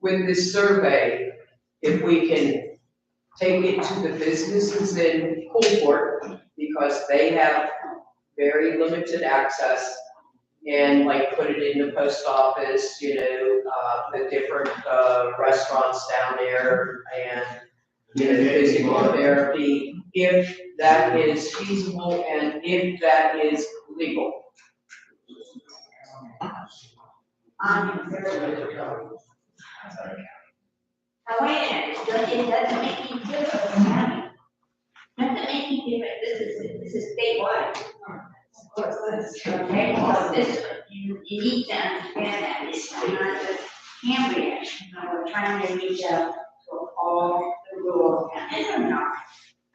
with this survey, if we can take it to the businesses in Coolport, because they have very limited access. And like put it in the post office, you know, the different, restaurants down there and, you know, physical therapy, if that is feasible and if that is legal. Now, wait a minute, it doesn't make any difference, county. Doesn't make any difference, this is statewide. Okay, well, this, you need to understand that, it's not just Cambria, we're trying to reach out to all the rural counties, or not.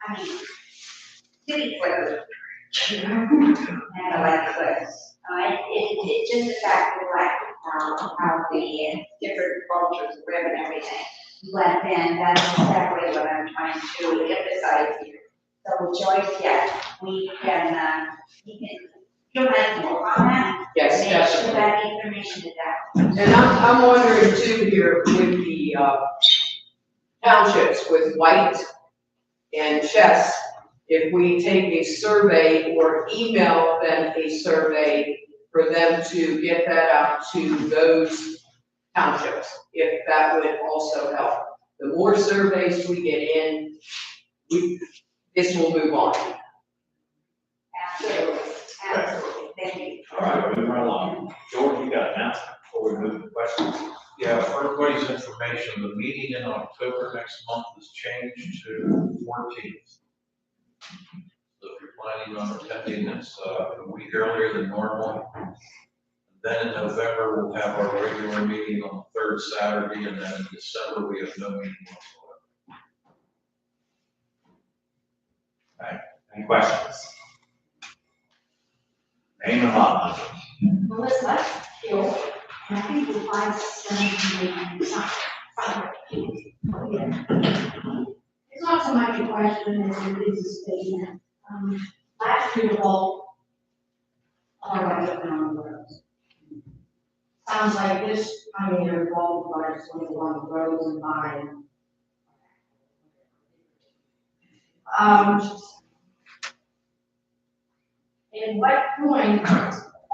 I mean, city clerks, and elected clerks, it's just a fact of life, how the different cultures live and everything. But then that's exactly what I'm trying to emphasize here. So Joyce, yes, we can, you'll have more on that. Yes, Make definitely. sure that information is out. And I'm wondering too here with the, townships, with White and Chess, if we take a survey or email them a survey for them to get that out to those townships, if that would also help. The more surveys we get in, this will move on. Absolutely, absolutely, thank you. All right, moving right along. George, you got an announcement before we move to questions? Yeah, for everybody's information, the meeting in October next month is changed to 14th. So if you're planning on attending, it's a week earlier than normal. Then in November, we'll have our regular meeting on the third Saturday, and then in December, we have no meeting whatsoever. Any questions? Name and lot number. Melissa Hill, and I think the 517 It's not so much a question as it is a statement. Last year, all our rights up on the roads. Sounds like this, I mean, they're involved by going along the roads and buying. At what point, I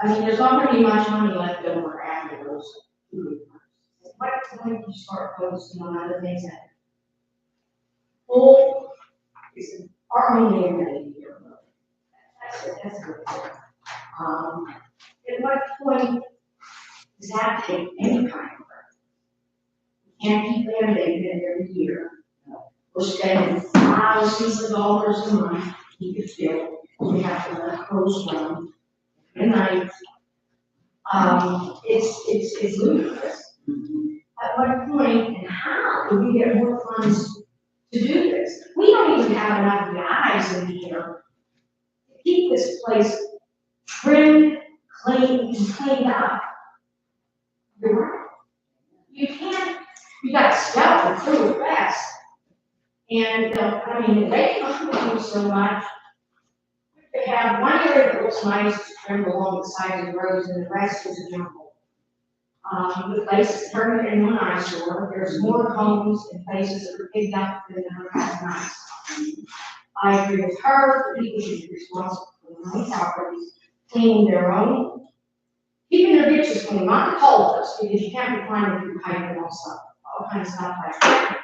mean, there's not gonna be much money left over after those 2 years. At what point do you start focusing on other things that full is our only area here? That's a good point. At what point does that take any kind of work? We can't keep everything in every year. We're spending thousands of dollars a month to keep it filled. We have to let hose run at night. It's ludicrous. At what point and how do we get more funds to do this? We don't even have enough guys in here to keep this place trimmed, clean, and cleaned up. You're right. You can't, you got stuff through it fast. And, I mean, they don't do so much. They have one area that looks nice, it's trimmed along the sides of the roads, and the rest is a jungle. The place is turned into an eyesore. There's more homes and places that are picked up than are nice. I agree with her, people should be responsible for their own properties, cleaning their own, keeping their ditches clean, not the culverts, because you can't be climbing through pipe and all kinds of stuff like that.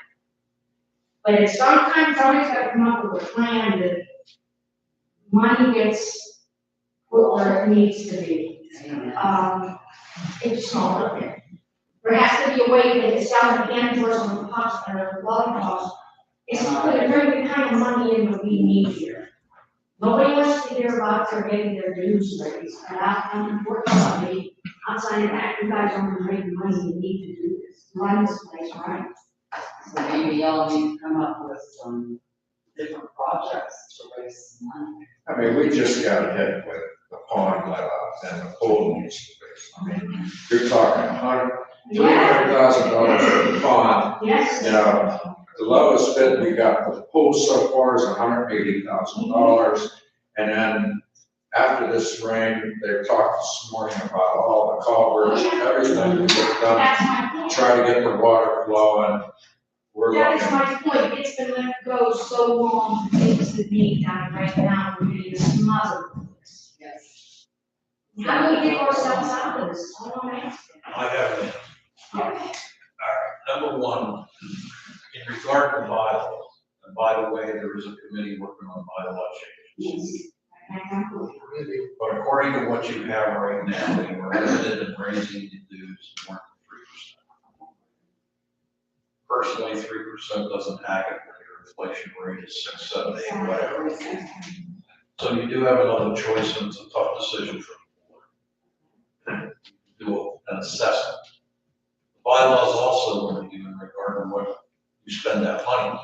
But it's sometimes always got to come up with a plan that money gets put where it needs to be. It's just not working. There has to be a way that it's down again for some cost or lollipops. It's to bring the kind of money in that we need here. Nobody wants to hear about their getting their dues raised. And unfortunately, outside of that, you guys aren't making money you need to do this, run this place, right? So maybe y'all need to come up with some different projects to raise some money. I mean, we just got hit with the pond let out and the pool needs to be. I mean, you're talking $300,000 for the pond. Yes. You know, the lowest bid we got for the pool so far is $180,000. And then after this rain, they talked this morning about all the culverts, everything to get done, That's my point. try to get the water flowing. We're That is looking. my point, it's been let go so long, things that need done right now, we're getting smothered with this. Yes. How do we get ourselves out of this? All I'm asking. I have an Okay. Number one, in regard to bylaws, and by the way, there is a committee working on bylaw changes. But according to what you have right now, you are limited in raising the dues more than 3%. Personally, 3% doesn't happen when your inflation rate is 6, 7, 8, whatever. So you do have another choice, and it's a tough decision for the board. Do an assessment. The bylaws also limit you in regard to what you spend that money on.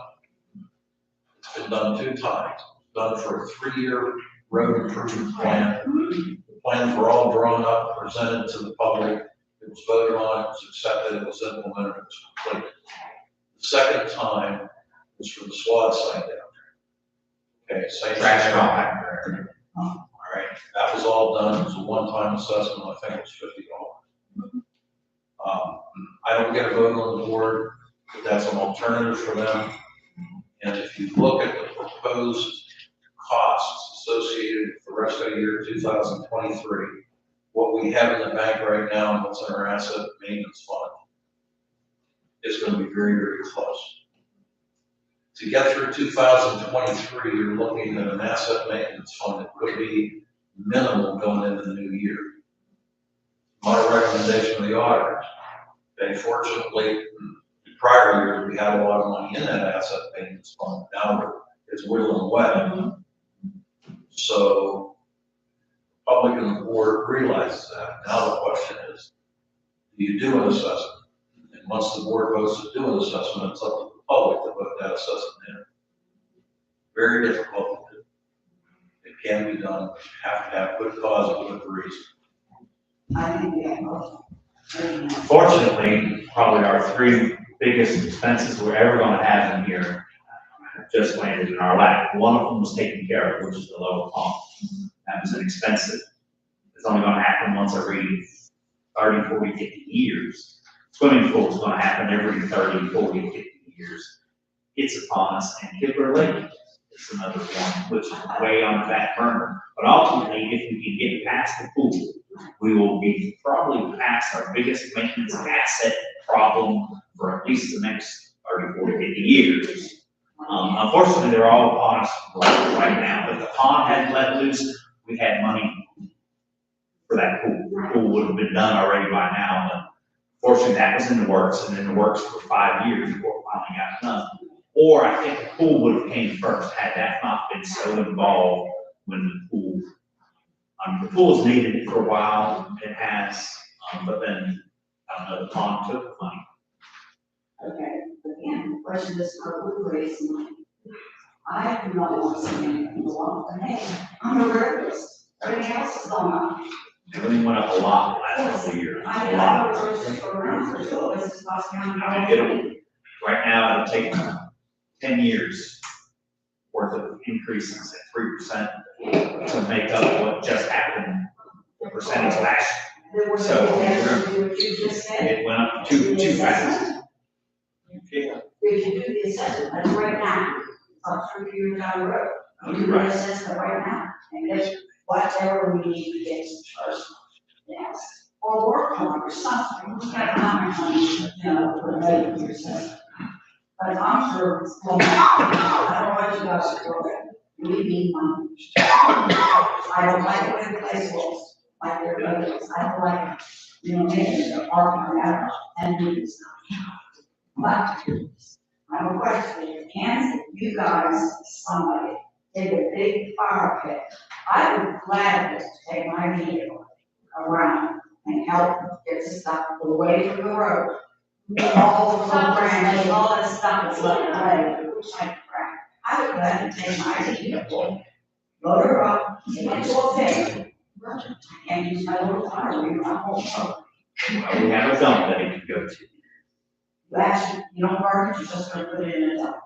It's been done 2 times, done for a 3-year road improvement plan. The plans were all drawn up, presented to the public. It was voted on, it was accepted, it was implemented, it was completed. The second time was for the SWAT site down there. Okay, same. Trash compact. All right, that was all done. It was a one-time assessment. I think it was $50. I don't get a vote on the board, but that's an alternative for them. And if you look at the proposed costs associated with the rest of the year 2023, what we have in the bank right now and what's in our asset maintenance fund is going to be very, very close. To get through 2023, you're looking at an asset maintenance fund that could be minimal going into the new year. My recommendation to the auditors, okay, fortunately, in prior years, we had a lot of money in that asset maintenance fund. Now it's whittling away. So the public and the board realizes that. Now the question is, do you do an assessment? And once the board votes to do an assessment, it's up to the public to put that assessment in. Very difficult to do. It can be done. You have to have good cause and good reason. I think we have both. Fortunately, probably our 3 biggest expenses we're ever gonna have in here just landed in our lap. One of them was taken care of, which is the lower pump. That was inexpensive. It's only gonna happen once every 30, 40, 50 years. Swimming pool is gonna happen every 30, 40, 50 years. It's upon us, and Kipper Lake is another one, which is way on the back burner. But ultimately, if we can get past the pool, we will be probably past our biggest maintenance asset problem for at least the next 30, 40, 50 years. Unfortunately, they're all upon us right now. If the pond hadn't let loose, we had money for that pool. The pool would have been done already by now, but fortunately, that was in the works, and in the works for 5 years before it finally got done. Or I think the pool would have came first had that not been so involved when the pool. The pool's needed it for a while, it has, but then, I don't know, the pond took the money. Okay, again, the question is, how we raise money? I do not want to see anything go up, but hey, I'm a realist. Everything else is going up. Everything went up a lot the last couple of years, a lot. I mean, it'll, right now, it'll take 10 years worth of increases at 3% to make up what just happened, the percentage last year. So it went up too fast. If you do the assessment, that's right now, up 3 years down the road. You do the assessment right now, and get whatever we need to get first. Yes, or work on or something, we have money, for the medical assessment. But I'm sure, well, I don't want you guys to go there. We need money. I don't like it when the place looks like everybody else. I don't like it, making the apartment out and doing stuff. But I have a question. Can you guys, somebody, take a big fire pit? I would gladly take my vehicle around and help get stuff away from the road. All the programs, all that stuff is left away, which I crap. I would gladly take my vehicle, load her up, get into a pit. I can't use my little car, we run home. We have a dump that it can go to. You actually, you don't burn it, you're just gonna put it in a dump.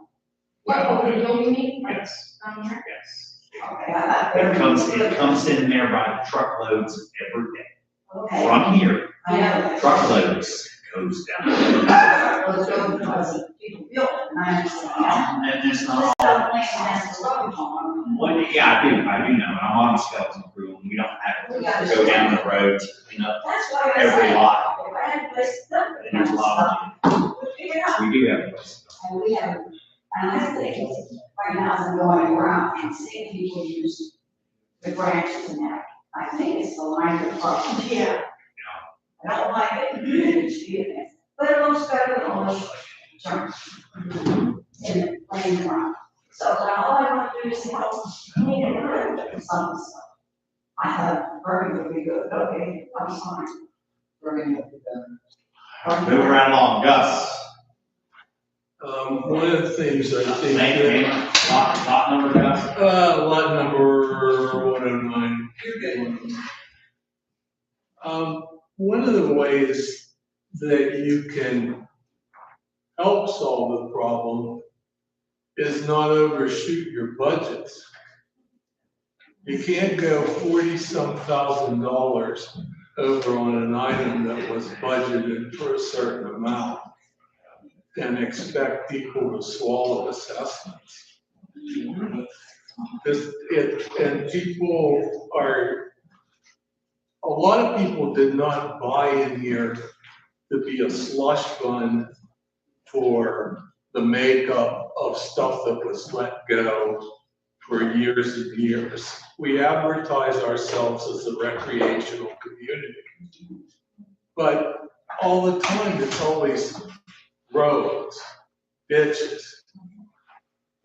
What, the building meeting? Yes, Down there? yes. Okay, I thought. It comes in there by truckloads every day. Okay. From here, I know. truckloads goes down. Let's go because people built it, and I understand. And it's not all. Stop thinking that's the road on. Well, yeah, I do know, and I'm on the skeleton crew, and we don't have. gotta. go down the road to clean up That's why I every said, lot. if I had a place to dump it, And there's a lot we'd figure it out. We do have a place. And we have, and I think right now, as I'm going around and seeing people use the branches and that, I think it's the line of problem. Yeah. I don't like it, but it looks better than all those junk and laying around. So now all I want to do is help clean it up with some stuff. I thought burning would be good, okay, I'm sorry. Burning would be good. Moving right along, Gus. One of the things I think Name, lot number, Gus? lot number 109. One of the ways that you can help solve the problem is not overshoot your budgets. You can't go 40-some thousand dollars over on an item that was budgeted for a certain amount and expect people to swallow assessments. And people are, a lot of people did not buy in here to be a slush fund for the makeup of stuff that was let go for years and years. We advertise ourselves as a recreational community, but all the time it's always roads, ditches.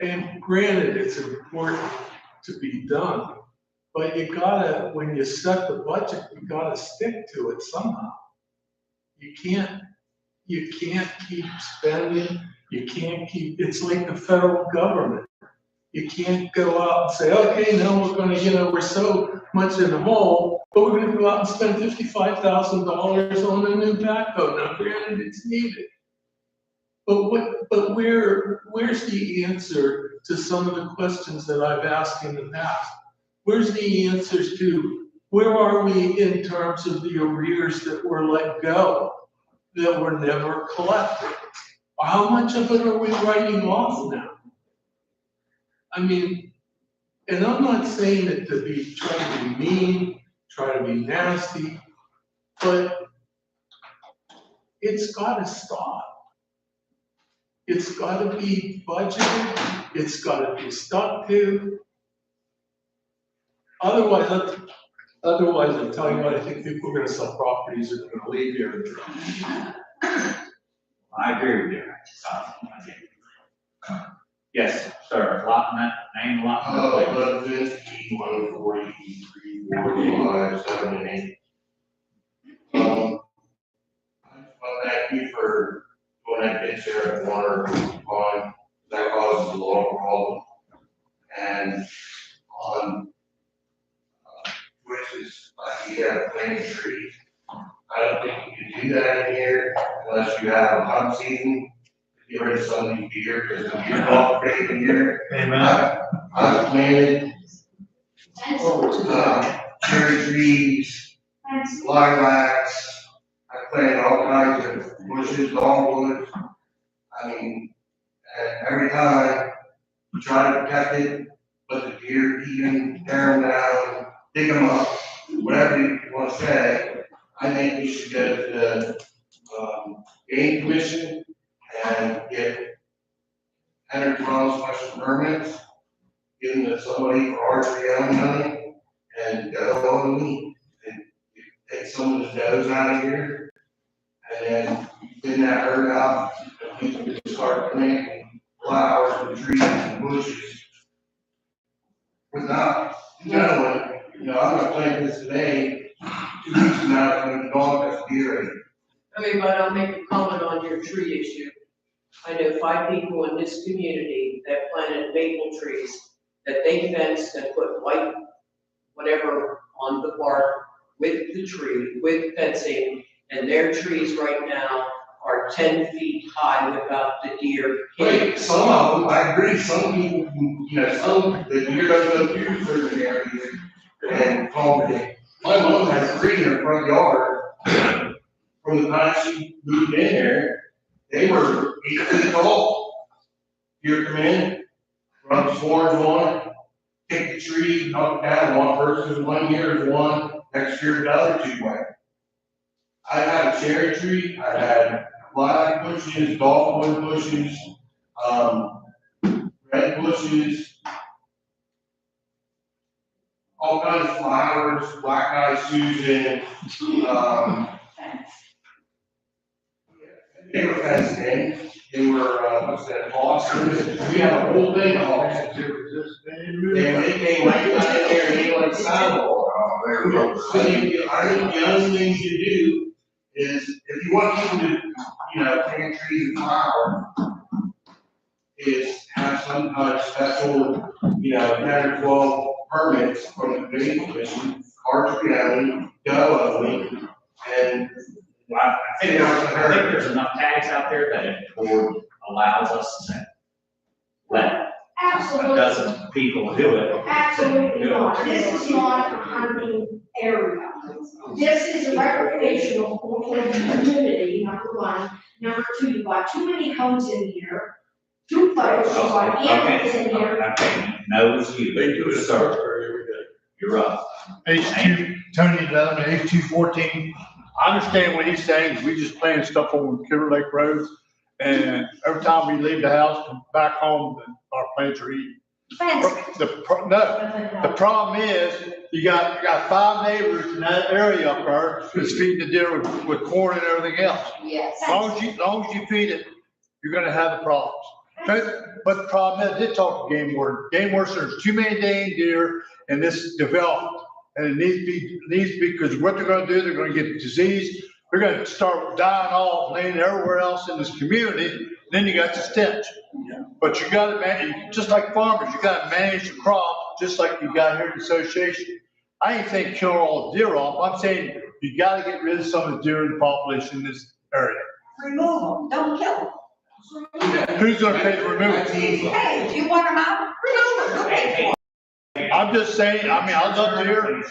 And granted, it's important to be done, but you gotta, when you set the budget, you gotta stick to it somehow. You can't keep spending, you can't keep, it's like the federal government. You can't go out and say, okay, now we're gonna, we're so much in the hole, but we're gonna go out and spend $55,000 on a new backhoe. Now granted, it's needed. But where's the answer to some of the questions that I've asked in the past? Where's the answers to, where are we in terms of the arrears that were let go, that were never collected? How much of it are we writing off now? I mean, and I'm not saying it to be, try to be mean, try to be nasty, but it's gotta stop. It's gotta be budgeted, it's gotta be stuck to. Otherwise, I'll tell you what, I think people are gonna sell properties and they're gonna leave here. I agree with you. Yes, sir, name, lot number, please. 1150, 143, 45, 7, and 8. I just want to thank you for doing that ditch there at Warner Pond. That causes a lot of problem. And on which is like you have planting trees. I don't think you can do that in here unless you have a hunt season. Get rid of some of these deer, because the deer all great in here. I've planted cherry trees, lilacs. I planted all kinds of bushes, dogwoods. I mean, and every time you try to protect it, but the deer eat them, tear them down, dig them up, whatever you want to say. I think we should go to the game commission and get 100 special permits, give them to somebody for archery only money, and go on and take some of the does out of here, and then thin that herd out, and we can start planting flowers and trees and bushes. Without knowing, I'm gonna plant this today, 2 weeks from now, it's gonna be gone, that's deer. Okay, but I'll make a comment on your tree issue. I know 5 people in this community that planted maple trees, that they fenced and put white, whatever, on the bark with the tree, with fencing, and their trees right now are 10 feet high without the deer hitting. Right, some of them, I agree, some people, some, the deer doesn't go through certain areas and cultivate. My mom has a tree in her front yard, from the time she moved in there, they were 8 feet tall. Deer come in, rub the thorns on it, take the tree, knock it down, one person, 1 year is one, next year another 2 went. I had a cherry tree, I had lilac bushes, dogwood bushes, red bushes, all kinds of flowers, black-eyed Susan, they were fenced in, they were, what's that, Boston, we had a whole thing of Boston. And they came right down in there and they like sidewalk. So I think the only thing you do is, if you want people to, plant trees and flowers, is have some kind of special, 10 or 12 permits from the planning commission, cards only, go only, and I think there's enough tags out there that it allows us to let a Absolutely, dozen people do it. absolutely not. This is not a hunting area. This is a recreational for the community, number one. Number two, you've got too many homes in here, two players, you've got animals in here. Okay, knows you. They do it at Sir, Sartori every day. you're up. H2, Tony Lemon, H214. I understand what he's saying, we just playing stuff on Kidder Lake Road, and every time we leave the house, come back home, our plants are eaten. The problem is, you got 5 neighbors in that area up there that's feeding the deer with corn and everything else. Yes. As long as you feed it, you're gonna have the problems. But the problem is, I did talk to game warden. Game warden says there's too many dang deer in this development. And it needs to be, because what they're gonna do, they're gonna get disease. They're gonna start dying off, laying everywhere else in this community. Then you got the stench. But you gotta manage, just like farmers, you gotta manage the crop, just like you got here in the association. I ain't saying kill all the deer off. I'm saying you gotta get rid of some of the deer in the population in this area. Remove them, don't kill them. Who's gonna pay to remove it? Hey, if you want them out, remove them, go pay for it. I'm just saying, I mean, I love deer.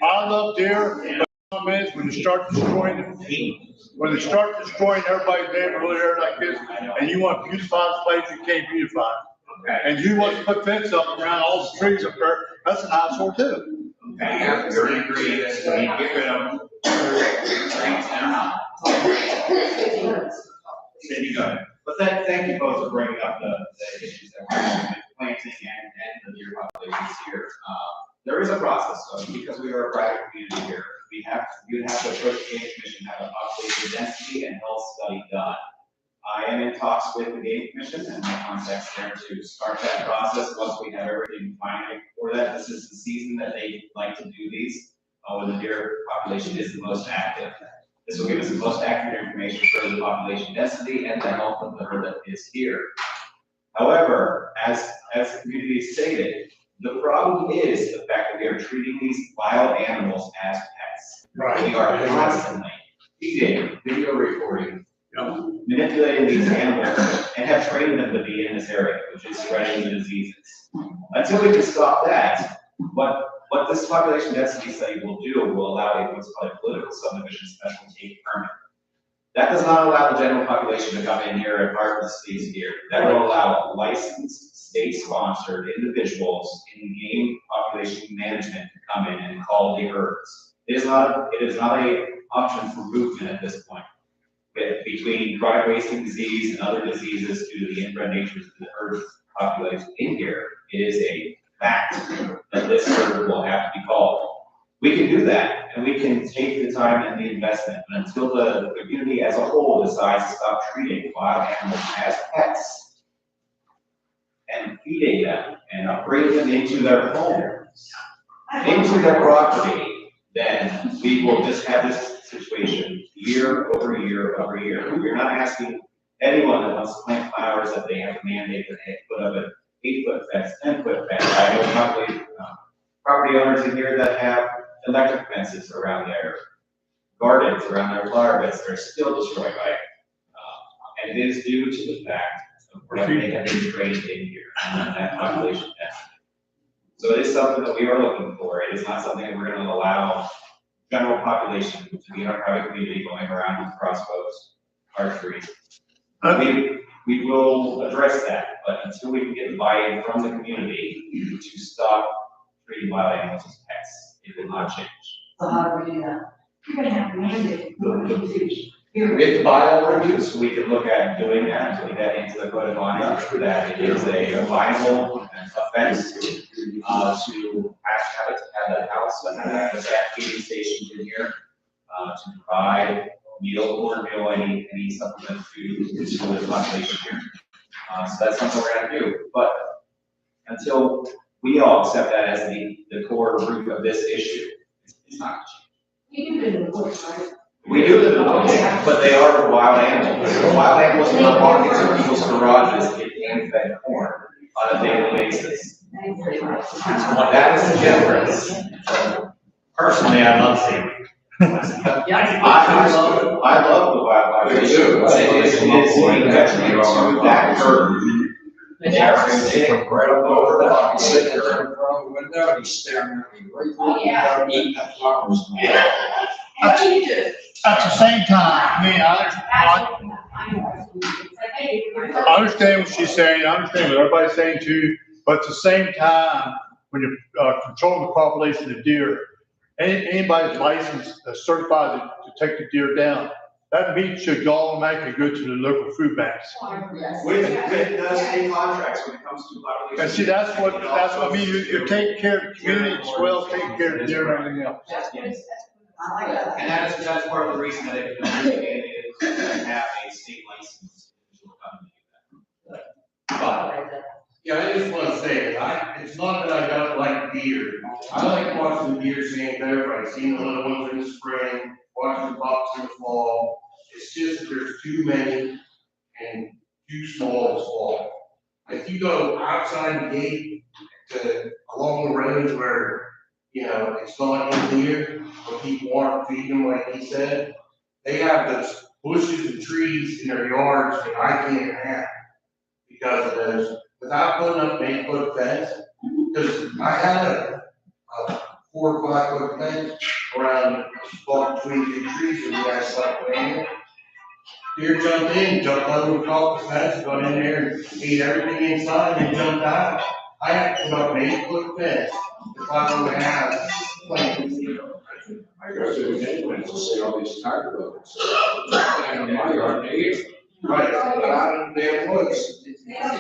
I love deer, but the problem is when you start destroying everybody's neighborhood area like this, and you want to beautify the place, you can't beautify it. And you want to put fence up around all the trees up there, that's an eyesore too. Okay, you're in agreement, so we get rid of them. Cindy, go ahead. But thank you both for bringing up the issues that we're having with planting and the deer populations here. There is a process, though, because we are a private community here. You have to approach the game commission, have a population density and health study done. I am in talks with the game commission and my contacts there to start that process once we have everything finally for that. This is the season that they like to do these, when the deer population is the most active. This will give us the most accurate information for the population density and the health of the herd that is here. However, as the community stated, the problem is the fact that we are treating these wild animals as pets. Right. We are constantly feeding, video recording, manipulating these animals and have trained them to be in this area, which is spreading the diseases. Until we can stop that, what this population density study will do will allow a what's called a political subdivision specialty permit. That does not allow the general population to come in here and harvest these deer. That will allow licensed, state-sponsored individuals in game population management to come in and call the herds. It is not a option for movement at this point. Between chronic wasting disease and other diseases due to the inbred natures of the herd population in here, it is a fact that this herd will have to be called. We can do that, and we can take the time and the investment, but until the community as a whole decides to stop treating wild animals as pets and feeding them and bringing them into their homes, into their property, then we will just have this situation year over year over year. We're not asking anyone that wants to plant flowers that they have to mandate that they put up an 8-foot fence, 10-foot fence. I know property owners in here that have electric fences around their gardens, around their flower beds, they're still destroyed by it. And it is due to the fact that they have been trained in here and that population density. So it is something that we are looking for. It is not something that we're going to allow general population to be in our private community going around with crossbows, archery. We will address that, but until we can get the buy-in from the community to stop treating wild animals as pets, it will not change. So how do we do that? You're gonna have to mandate. We have to buy all the use, we can look at doing that, putting that into the code of conduct, that it is a viable offense, to have a house, and have a feeding station in here, to provide meal or meal, any supplement to the population here. So that's something we're gonna do, but until we all accept that as the core root of this issue, it's not. You do it in the woods, right? We do live in the woods, but they are wild animals. Wild animals come walk into people's garages and get hand-fed corn on a daily basis. That is the difference. Personally, I love seaweed. I love the wildlife. It is detriment to that herd. They come right up over that, I'm sitting there in front of the window, and he's staring at me right Oh, yeah. there, eating that flowers. And we do. At the same time, I mean, I understand what she's saying, I understand what everybody's saying too, but at the same time, when you're controlling the population of deer, anybody's licensed, certified to take the deer down, that meat should automatically go to the local food banks. With the state contracts when it comes to population. And see, that's what I mean, you're taking care of the community as well as taking care of the deer and everything else. And that's part of the reason that it is to have a state license. Yeah, I just wanna say, it's not that I don't like deer. I like watching the deer stand there, I've seen the little ones in the spring, watching the bucks in the fall. It's just that there's too many and too small to swallow. If you go outside the gate to, along the roads where, it's not in deer, where people aren't feeding them like he said, they have those bushes and trees in their yards that I can't have because of those. Without putting up an 8-foot fence, because I had a 4 or 5 foot fence around the spot between the trees and the guys like playing. Deer jumped in, jumped over the top of the fence, got in there and ate everything inside and jumped out. I had to put up an 8-foot fence if I don't have plants. I go to the neighborhoods and see all these tiger buildings. And in my yard, they eat. Right, but out in the damn woods. We have to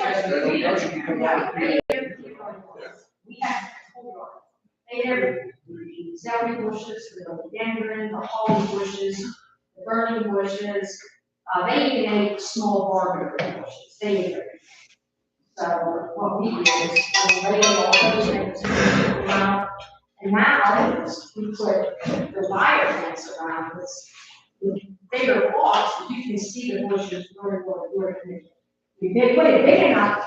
There, the celery bushes, the rhododendron, the holly bushes, the burning bushes, they even ate small barberry bushes, they ate it. So what we do is, we lay all those things around, and now we put the wire fence around this. With bigger walks, you can see the bushes where. We put it big enough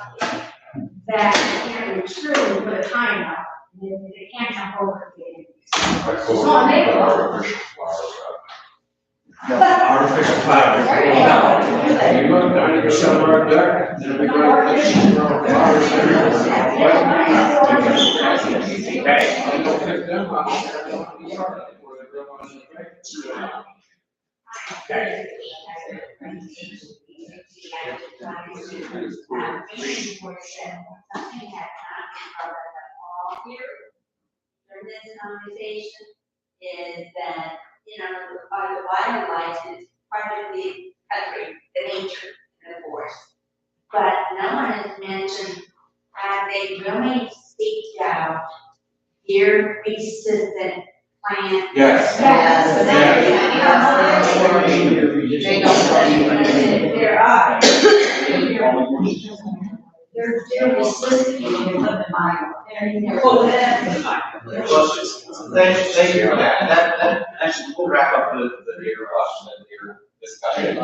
that you can really put a time enough, and they can't jump over it. It's not made of. Artificial flowers. There you go. You look down, you go somewhere up there, and we go. Okay. From this conversation is that, the wildlife is part of the country, the nature, and the forest. But no one has mentioned, have they really staked out deer resistant plants? Yes. There are. They're resistant, they live in my, Thank you for that. That actually will wrap up the deer question and deer discussion.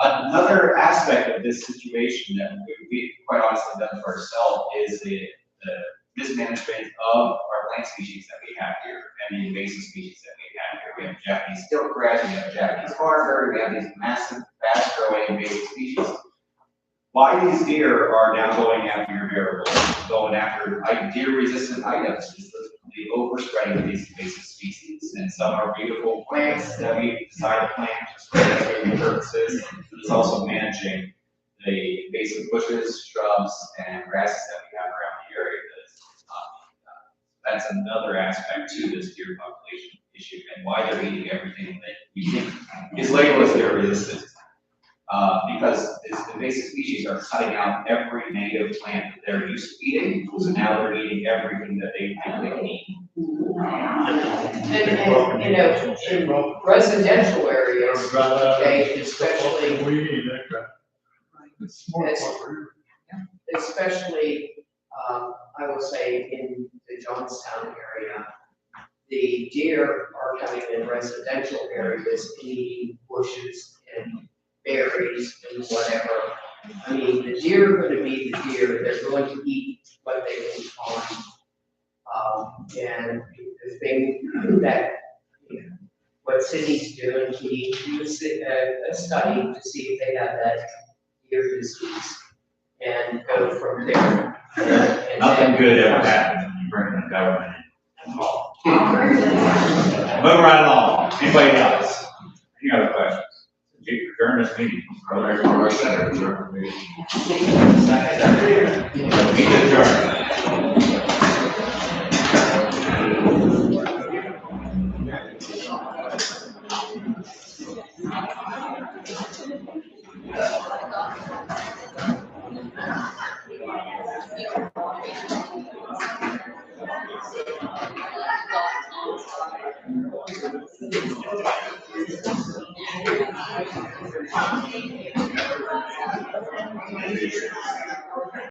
Another aspect of this situation that we quite honestly done for ourselves is the mismanagement of our plant species that we have here and the invasive species that we have here. We have Japanese stiltgrass, we have Japanese barberry, we have these massive, fast-growing invasive species. Why these deer are now going after your variables, going after deer-resistant items, is the overspreading of these invasive species. And some are beautiful plants that we decide to plant just for recreational purposes. It's also managing the invasive bushes, shrubs, and grasses that we have around the area that is not being done. That's another aspect to this deer population issue and why they're eating everything that we think is labeled as dairy resistant. Because this invasive species are cutting out every native plant that they're used to eating, so now they're eating everything that they think they can eat. And, you know, in residential areas, okay, especially, I will say in the Johnstown area, the deer are coming in residential areas, eating bushes and berries and whatever. I mean, the deer are gonna be the deer, they're going to eat what they can find. And the thing that, you know, what Sydney's doing, he do a study to see if they have that deer disease and go from there. And Nothing good ever happens when you bring the government in. Move right along. Anybody else? Any other questions? During this meeting. Meeting adjourned.